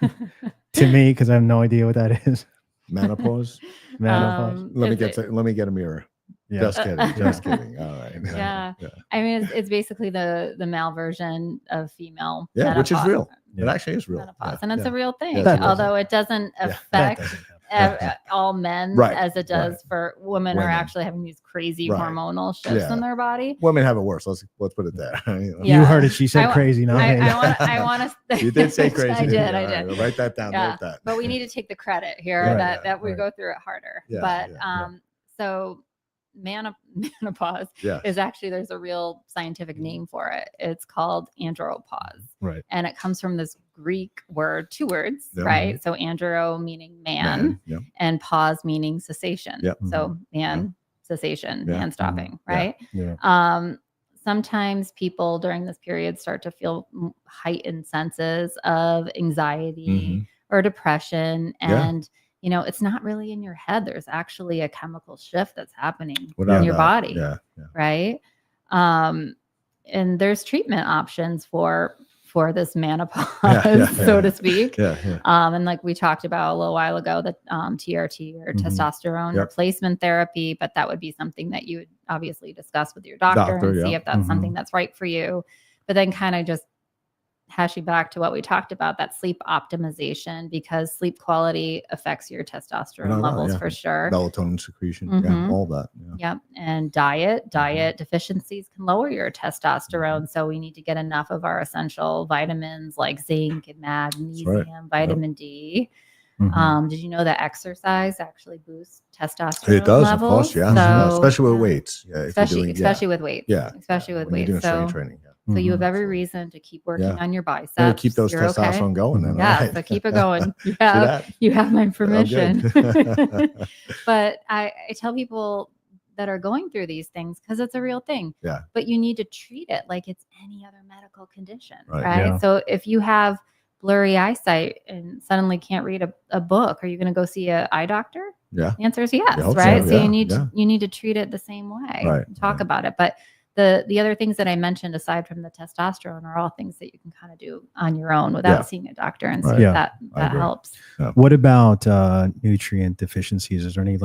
to me, because I have no idea what that is. Menopause. Menopause. Let me get a mirror. Yeah. Just kidding. Just kidding. All right. Yeah. I mean, it's basically the male version of female Yeah, which is menopause. real. Yeah. It actually is real. Menopause. Yeah, And it's yeah. a real thing, Yes, it is. although it doesn't Yeah. That affect doesn't happen. all men Right, as it does right. for women are Women. actually having these crazy Right. hormonal shifts Yeah. in their body. Women have it worse. Let's put it there. You Yeah. heard it. She said crazy. Not me. I want to. You did say crazy. I did. All right, write that down. Yeah. Note that. But we need to take the credit here Right, that we right. go through it harder. Yeah, But yeah. so menopause Yes. is actually, there's a real scientific name for it. It's called andropause. Right. And it comes from this Greek word, 2 words, Yeah. right? So andro meaning man, Yeah. and pause meaning cessation. Yep. So man, cessation, Yeah. man stopping, Yeah. right? Yeah. Sometimes people during this period start to feel heightened senses of anxiety Mhm. or depression. Yeah. And, it's not really in your head. There's actually a chemical shift that's happening Without in your doubt. body. Yeah. Yeah. Right. And there's treatment options for this menopause, so to speak. Yeah. Yeah. And like we talked about a little while ago, the TRT or Mhm. testosterone Yep. replacement therapy, but that would be something that you would obviously discuss with your doctor and see yeah. if that's Mhm. something that's right for you. But then kind of just hashing back to what we talked about, that sleep optimization, because sleep quality affects your testosterone No, levels yeah. for sure. Melatonin secretion. Mhm. Yeah. All that. Yeah. Yep. And diet deficiencies can lower your testosterone. So we need to get enough of our essential vitamins like zinc and magnesium, vitamin D. Mhm. Did you know that exercise actually boosts testosterone It does, levels? of course. Yeah. So, Especially with yeah. weights. Yeah. If you're doing, Especially with weights. Yeah. Especially with when weights. you're doing strength So, training. Yeah. so you have Mhm. every reason to keep working Yeah. on your biceps. Gotta keep those You're okay. testosterone going. Then, Yeah, right? so keep it going. See that? You have my I'm permission. good. But I tell people that are going through these things, because it's a real thing. Yeah. But you need to treat it like it's any other medical condition, Right. right? Yeah. So if you have blurry eyesight and suddenly can't read a book, are you going to go see an eye doctor? Yeah. The answer is yes, I hope right? so. So Yeah, you need to treat it the same way. Right, Talk right. about it. But the other things that I mentioned aside from the testosterone are all things that you can kind of do on your own without Yeah. seeing a doctor, and see Right. if Yeah. that I agree. helps. What about nutrient deficiencies? Is there any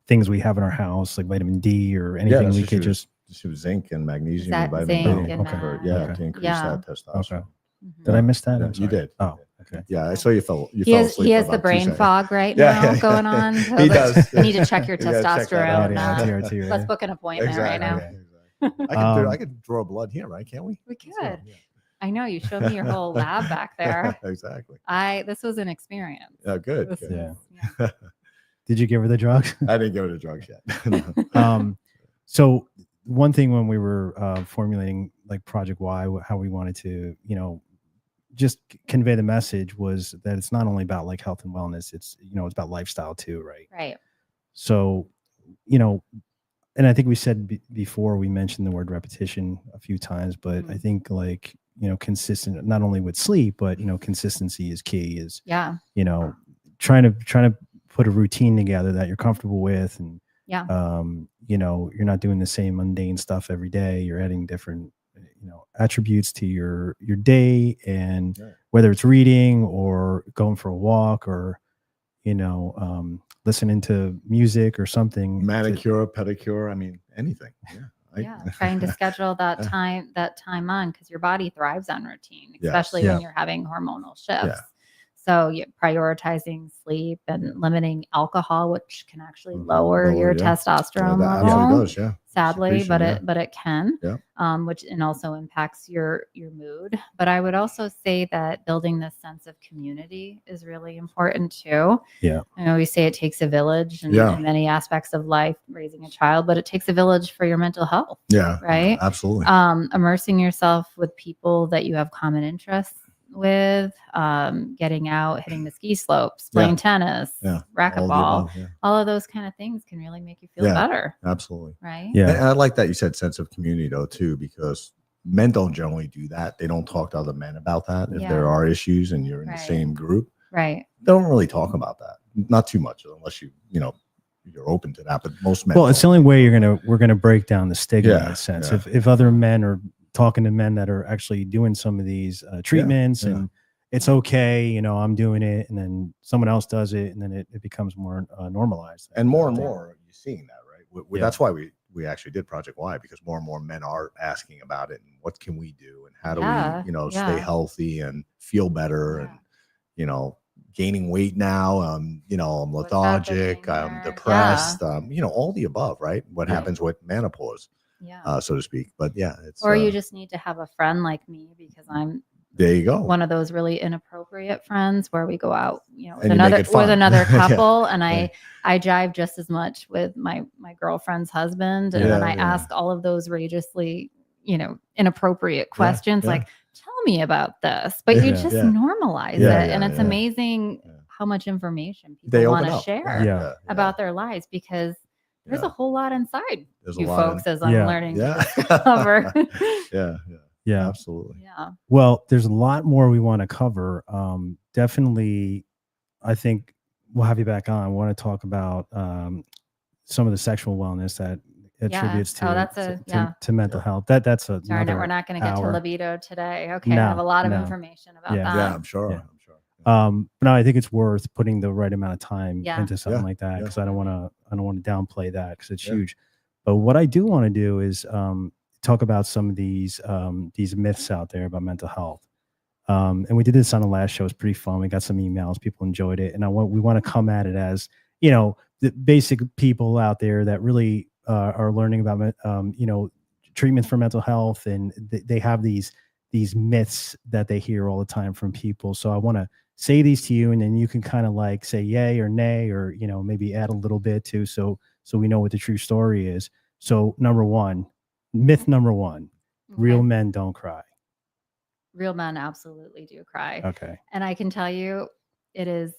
things we have in our house, like vitamin D or anything that's we what could she was- just? She was zinc and magnesium That and vitamin zinc D. and Okay. mag. Yeah. Okay. To increase Yeah. that testosterone. Okay. Mhm. Did I miss that? Yeah, I'm you sorry. did. Oh, okay. Yeah. I saw you fell. You He fell has asleep. he for has the about 2 brain seconds. fog right Yeah, now yeah. going on. So He does. You need to check your You gotta check that out. testosterone. Yeah, TRT, right? Let's book an appointment right now. Exactly. I could draw blood here, right? Can't we? We Let's go. could. I know you showed me your whole lab back there. Exactly. This was an experience. Yeah. Good. This good. Yeah. is- Did you give her the drugs? I didn't go to drugs yet. No. So one thing when we were formulating Project Y, how we wanted to, just convey the message was that it's not only about health and wellness. It's, it's about lifestyle too. Right. Right. So, and I think we said before, we mentioned the word repetition a few times, but I think consistent, not only with sleep, but, consistency is key, is, Yeah. trying to put a routine together that you're comfortable with. And, Yeah. you're not doing the same mundane stuff every day. You're adding different, attributes to your day, and whether it's reading or going for a walk or, listening to music or something. Manicure, pedicure. I mean, anything. Yeah. Trying to schedule that time on, because your body thrives on routine, Yes. especially Yeah. when you're having hormonal shifts. Yeah. So prioritizing sleep and limiting alcohol, which can actually lower your yeah. testosterone that level. absolutely does. Yeah. Sadly, Secretion, but it can, Yeah. and also impacts your mood. But I would also say that building this sense of community is really important too. Yeah. I know we say it takes a village in many aspects of life, raising a child, but it takes a village for your mental health. Yeah. Right. Absolutely. Immersing yourself with people that you have common interests with, getting out, hitting the ski slopes, playing tennis, Yeah. racquetball, Yeah. all of those kind of things can really make you feel Yeah. better, Absolutely. right? Yeah. And I like that you said sense of community though too, because men don't generally do that. They don't talk to other men about that. If there Yeah. are issues and you're in the Right. same group, Right. they don't really talk about that. Not too much, unless you're open to that. But most men. Well, it's the only way we're gonna break down the stigma in Yeah, a sense. yeah. If other men are talking to men that are actually doing some of these treatments yeah. and it's okay, I'm doing it, and then someone else does it, and then it becomes more normalized. And more I think. you're seeing that, right? Yeah. That's why we actually did Project Y, because more and more men are asking about it and what can we do and how do we, stay healthy and feel better and, gaining weight now, I'm lethargic, I'm depressed, all the above, right? What happens with menopause, so to speak. But yeah, it's you just need to have a friend like me, because I'm there you go. one of those really inappropriate friends where we go out, with And you make it fun. another couple, and Yeah. I jive just as much with my girlfriend's husband, and then I ask all of those outrageously, inappropriate questions like, tell me about this, but you just normalize it, and it's amazing how much information people want to share about their lives, because there's a whole lot inside you folks, as I'm learning to discover. Yeah, absolutely. Yeah. Well, there's a lot more we want to cover. Definitely, I think we'll have you back on. I want to talk about some of the sexual wellness that attributes to mental health. That's a Darn it, we're not going to get to libido today. Okay, I have a lot of information about that. Yeah, I'm sure. Yeah. But no, I think it's worth putting the right amount of time into something like that, because I don't want to downplay that, because it's huge. But what I do want to do is talk about some of these myths out there about mental health. And we did this on the last show. It's pretty fun. We got some emails. People enjoyed it. And we want to come at it as, the basic people out there that really are learning about, treatments for mental health. And they have these myths that they hear all the time from people. So I want to say these to you, and then you can kind of like say yay or nay, or, maybe add a little bit too. So we know what the true story is. So myth number one, real men don't cry. Real men absolutely do cry. Okay. And I can tell you, it is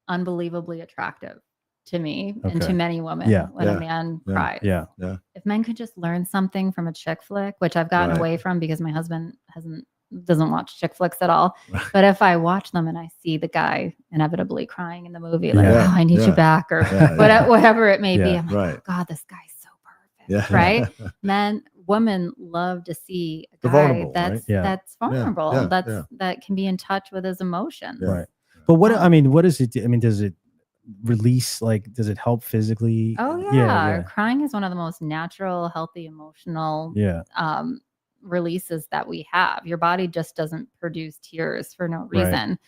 unbelievably attractive to me and to many women when a man cries. Yeah. If men could just learn something from a chick flick, which I've gotten away from because my husband doesn't watch chick flicks at all. But if I watch them and I see the guy inevitably crying in the movie, like, oh, I need you back, or whatever it may be, I'm like, oh God, this guy's so perfect. Right? Women love to see a guy that's vulnerable, that can be in touch with his emotions. Right. But what does it do? I mean, does it release, does it help physically? Oh yeah. Crying is one of the most natural, healthy, emotional releases that we have. Your body just doesn't produce tears for no reason.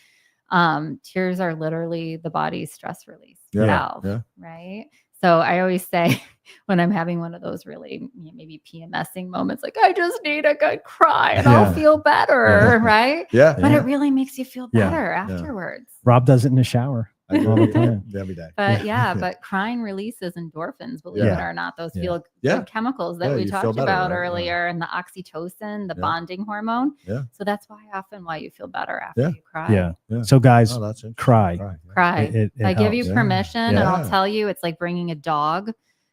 Tears are literally the body's stress release valve, right? So I always say, when I'm having one of those really maybe PMSing moments, like, I just need a good cry and I'll feel better, right? But it really makes you feel better afterwards. Rob does it in the shower all the time. Every day. But but crying releases endorphins, believe it or not, those feel good chemicals that we talked about earlier, and the oxytocin, the bonding hormone. So that's why you feel better after you cry. So guys, cry. It I give you permission, and I'll tell you, it's like bringing a dog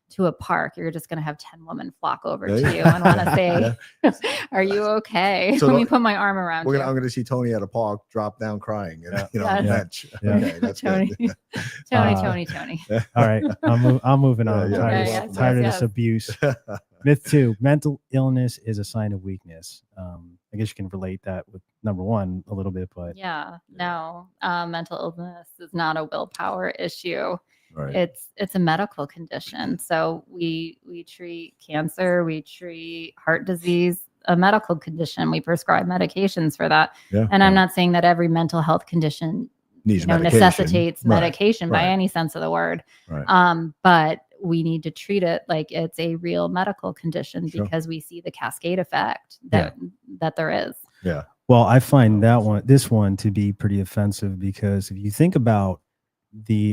to a park. You're just going to have 10 women flock over to you and want to say, are you okay? So let me put my arm around you. I'm going to see Tony at a park, drop down crying, on the bench. Okay, that's Tony. good. Tony. All right. I'm moving on. I'm tired of this abuse. Myth 2, mental illness is a sign of weakness. I guess you can relate that with number 1 a little bit, but no, mental illness is not a willpower issue. Right. It's a medical condition. So we treat cancer, we treat heart disease, a medical condition. We prescribe medications for that. And I'm not saying that every mental health condition necessitates medication by any sense of the word. But we need to treat it like it's a real medical condition, because we see the cascade effect that there is. Well, I find this one to be pretty offensive, because if you think about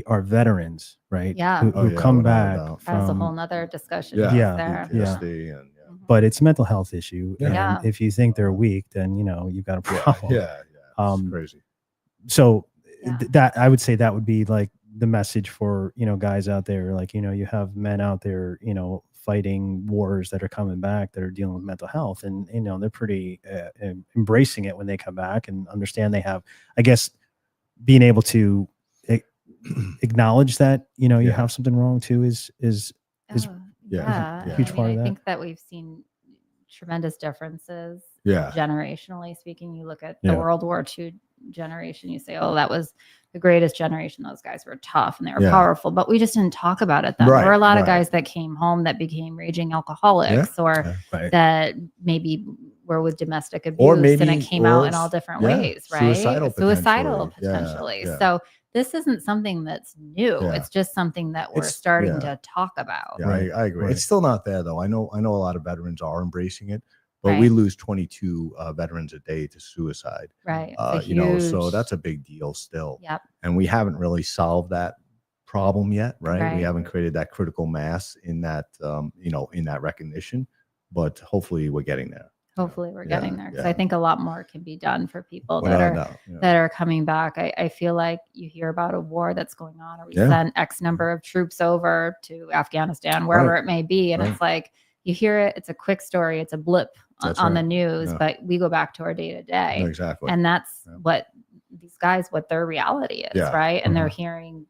our veterans, right? Who come back from, that's a whole nother discussion. But it's a mental health issue. And if you think they're weak, then you've got a problem. It's crazy. So Yeah. that I would say that would be like the message for, guys out there. Like, you have men out there, fighting wars that are coming back, that are dealing with mental health, and, they're pretty embracing it when they come back and understand they have, I guess, being able to acknowledge that, you have something wrong too is Yeah. huge I part of I that. think that we've seen tremendous differences. Yeah. Generationally speaking, you look at the Yeah. World War II generation, you say, oh, that was the greatest generation. Those guys were tough and they were Yeah. powerful, but we just didn't talk about it then. There Right, were a lot of right. guys that came home that became raging alcoholics or Right. that maybe were with domestic abuse, Or maybe- and it came out in or all different yeah, ways, right? suicidal potentially. Yeah, potentially. yeah. So this isn't something that's new. Yeah. It's just something that we're It's- starting yeah. to talk about. Yeah, Right, I agree. right. It's still not there though. I know a lot of veterans are embracing it, but we Right. lose 22 veterans a day to suicide. Right. It's a So huge- that's a big deal still. Yep. And we haven't really solved that problem yet, right? Right. We haven't created that critical mass in that, in that recognition, but hopefully we're getting there. Hopefully we're Yeah, getting there, because yeah. I think a lot more can be done for people that Without are a doubt, yeah. that are coming back. I feel like you hear about a war that's going on, or we Yeah. send X number of troops over to Afghanistan, wherever Right. it may be. And Right. it's like, you hear it, it's a quick story, it's a blip That's on the right. news, Yeah. but we go back to our day to day. No, exactly. And that's Yeah. what these guys, what their reality is, Yeah. right? And they're Mhm. hearing,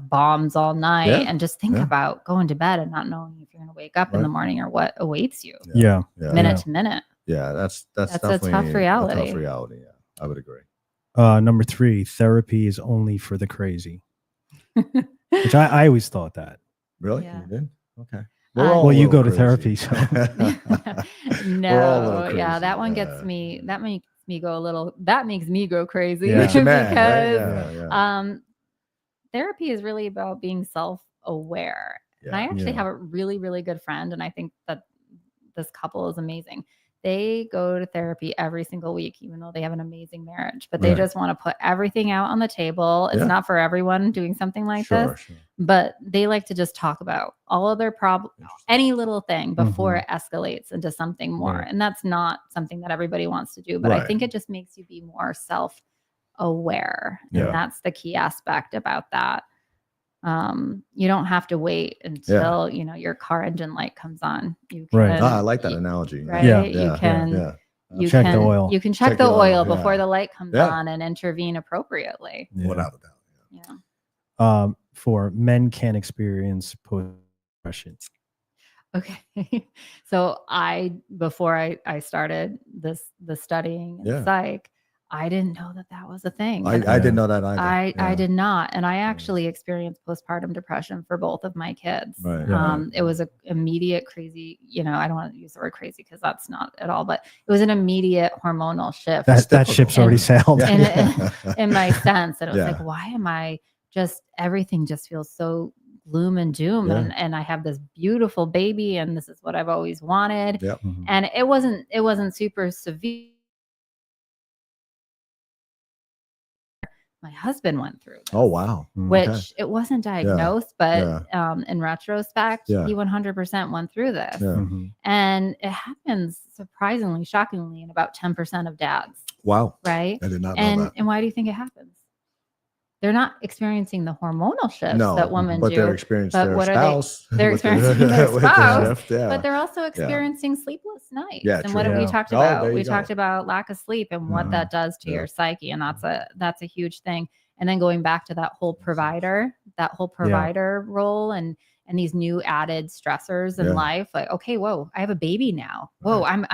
bombs all night. Yeah. And just think Yeah. about going to bed and not knowing if you're going to wake up in the Right. morning or what awaits you Yeah. Yeah. minute to minute. Yeah, that's That's a definitely tough reality. A tough reality. Yeah, I would agree. Number 3, therapy is only for the crazy, which I always thought that. Really? Yeah. You did? Okay. Well, you go to crazy. therapy, so. We're all a little No, yeah, crazy, that one yeah. gets me. That makes me go a little. That makes me go crazy. Yeah. Makes you mad, right? because Yeah. therapy is really about being self-aware. And I Yeah. actually Yeah. have a really, really good friend, and I think that this couple is amazing. They go to therapy every single week, even though they have an amazing marriage, but they Right. just want to put everything out on the table. It's Yeah. not for everyone doing something like this, Sure. but they like to just talk about all of their problems, Interesting. any little thing before it escalates into something more. Right. And that's not something that everybody wants to do, but I Right. think it just makes you be more self-aware. Yeah. And that's the key aspect about that. You don't have to wait until, your car engine light comes on. You can, Right. I like that analogy. right? Yeah. You can, Yeah. you Check the can, oil. you can check Check the the oil, oil before yeah. the light comes Yeah. on and intervene appropriately. Yeah. Without a doubt. Yeah. Yeah. For men can experience post-depression. Okay. So before I started the studying in Yeah. psych, I didn't know that was a thing. And I didn't know that either. I Yeah. did not. And I actually experienced postpartum depression for both of my kids. Right. Yeah. It was an immediate crazy, I don't want to use the word crazy because that's not at all, but it was an immediate hormonal shift That typical. ship's already And- sailed. and in my sense. And it was Yeah. like, why am I everything just feels so gloom and doom. Yeah. And I have this beautiful baby and this is what I've always wanted. Yep. Mhm. And it wasn't super severe. My husband went through this, Oh wow. Mm. which Okay. it wasn't diagnosed, but Yeah. in retrospect, Yeah. he 100% went through this. Yeah. Mhm. And it happens surprisingly, shockingly, in about 10% of dads, Wow. right? I did not know that. And why do you think it happens? They're not experiencing the hormonal shifts No, that women but do. they're experiencing but their what are they- spouse. they're with the- experiencing their with the spouse, shift, yeah. But they're also experiencing sleepless nights. Yeah, And what true. have we Yeah. talked Oh, about? there We you go. talked about lack of sleep and what Mhm. that does to Yeah. your psyche. And that's a huge thing. And then going back to that whole provider role and these new added stressors in Yeah. life, like, okay, whoa, I have a baby now. Whoa, I'm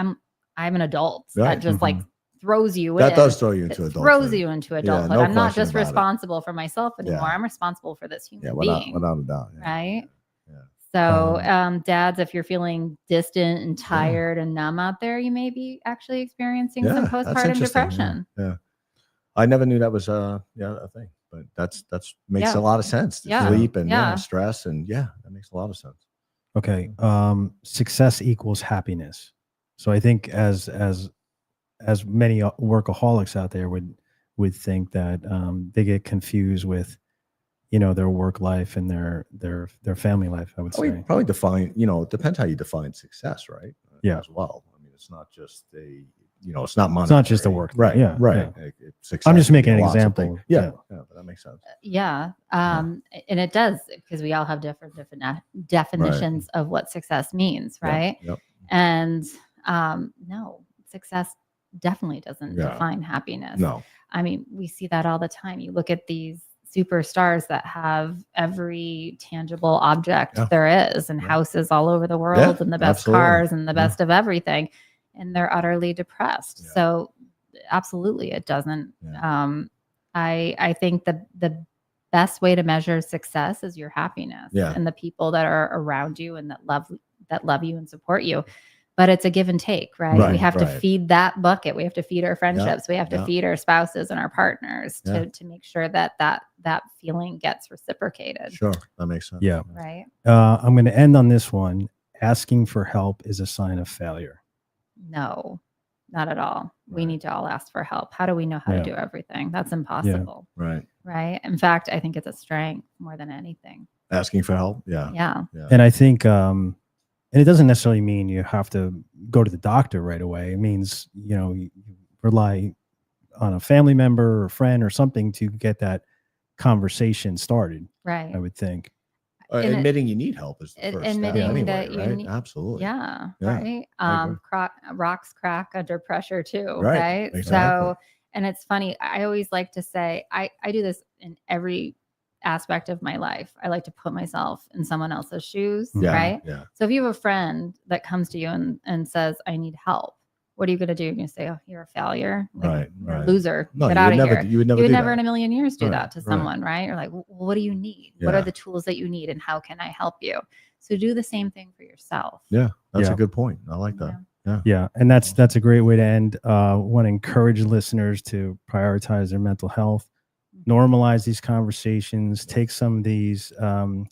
an adult. That Right. just like throws you That in. does throw you It into adulthood. throws you into adulthood. no I'm not question just about it. responsible for myself anymore. Yeah. I'm responsible for this human Yeah, being. without a doubt. Yeah. Right. Yeah. So, dads, if you're feeling distant and tired and numb out there, you may be actually experiencing some Yeah, that's postpartum interesting, yeah, depression. Yeah. I never knew that was a thing, but that's makes Yeah. a lot of sense. The Yeah. sleep and Yeah. stress and that makes a lot of sense. Okay. Success equals happiness. So I think as many workaholics out there would think that they get confused with, their work life and their family life, I would say. Probably define, it depends how you define success, right? Yeah. As well. I mean, it's not just it's not money. It's not just a work thing. Right. Yeah, Right. yeah. Success I'm just can be making an lots of example. things. Yeah. Yeah. Yeah. But that makes sense. Yeah. And it does, because we all have different definitions of what success means, right? Yep. And no, success definitely doesn't Yeah. define happiness. No. I mean, we see that all the time. You look at these superstars that have every tangible object there is, and houses all over the world, and the best cars and the best of everything, and they're utterly depressed. Yeah. So absolutely, it doesn't. I think the best way to measure success is your happiness and the people that are around you and that love you and support you. But it's a give and take, right? We have to feed that bucket. We have to feed our friendships. We have to feed our spouses and our partners to make sure that feeling gets reciprocated. Sure. That makes sense. Yeah. Right. I'm going to end on this one. Asking for help is a sign of failure. No, not at all. We need to all ask for help. How do we know how to do everything? That's impossible. Right. Right. In fact, I think it's a strength more than anything. Asking for help. Yeah. Yeah. And I think, and it doesn't necessarily mean you have to go to the doctor right away. It means, you rely on a family member or friend or something to get that conversation started. Right. I would think. Admitting you need help is the first step anyway, that you right? need. Absolutely. Yeah. Yeah. Right. Rocks crack under pressure too. Right. Right. Exactly. So, and it's funny. I always like to say, I do this in every aspect of my life. I like to put myself in someone else's shoes. Right. Yeah. So if you have a friend that comes to you and says, I need help, what are you going to do? You're going to say, oh, you're a failure. Like, you're a loser. No, get out of here. You would never in a million years do that to someone, right? You're like, well, what do you need? Yeah. What are the tools that you need? And how can I help you? So do the same thing for yourself. Yeah. That's a good point. I like that. Yeah. And that's a great way to end. Want to encourage listeners to prioritize their mental health, normalize these conversations, take some of these, some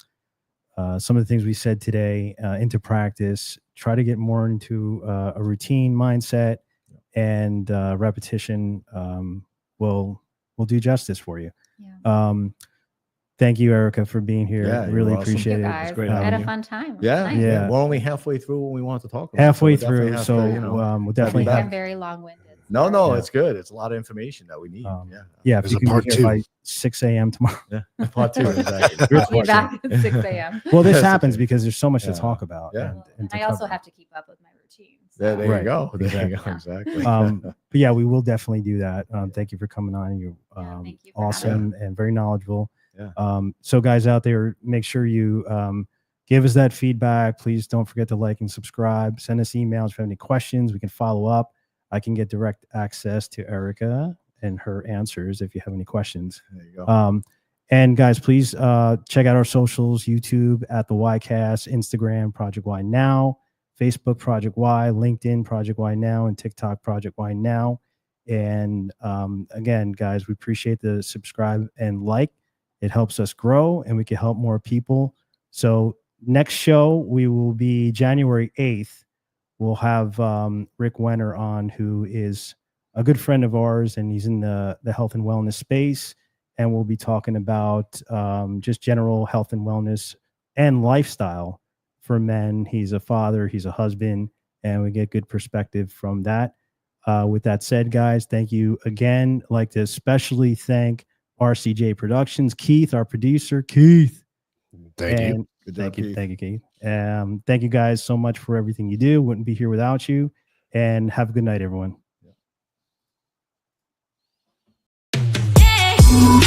of the things we said today into practice, try to get more into a routine mindset, and repetition will do justice for you. Yeah. Thank you, Erica, for being here. Yeah, really you're awesome. appreciate it. Guys. It's great I had having a you. fun time. Yeah. Nice. Yeah. We're only halfway through what we want to talk about. Halfway so we definitely through, have so to, we'll definitely I'm have. very long-winded. No, Yeah. it's good. It's a lot of information that we need. Yeah, if There's you a can part be here two. by 6 a.m. tomorrow. Yeah. Part two. Exactly. You're I'll be back at 6 a.m. Well, this That's happens okay. because there's so much to Yeah. talk about. Yeah. And to I also cover. have to keep up with my routine. There Right. you go. There you go. Exactly. Exactly. But yeah, we will definitely do that. Thank you for coming on. You're thank you for awesome and very knowledgeable. Yeah. So guys out there, make sure you give us that feedback. Please don't forget to like and subscribe. Send us emails if you have any questions. We can follow up. I can get direct access to Erica and her answers if you have any questions. There you go. And guys, please check out our socials: YouTube at the YCast, Instagram Project Y Now, Facebook Project Y, LinkedIn Project Y Now, and TikTok Project Y Now. And again, guys, we appreciate the subscribe and like. It helps us grow, and we can help more people. So next show, we will be January 8th. We'll have Rick Wenner on, who is a good friend of ours, and he's in the health and wellness space. And we'll be talking about just general health and wellness and lifestyle for men. He's a father, he's a husband, and we get good perspective from that. With that said, guys, thank you again. I'd like to especially thank RCJ Productions, Keith, our producer. Keith. Thank you. Good job, Thank you. Keith. Thank you, Keith. Thank you guys so much for everything you do. Wouldn't be here without you. And have a good night, everyone. Hey.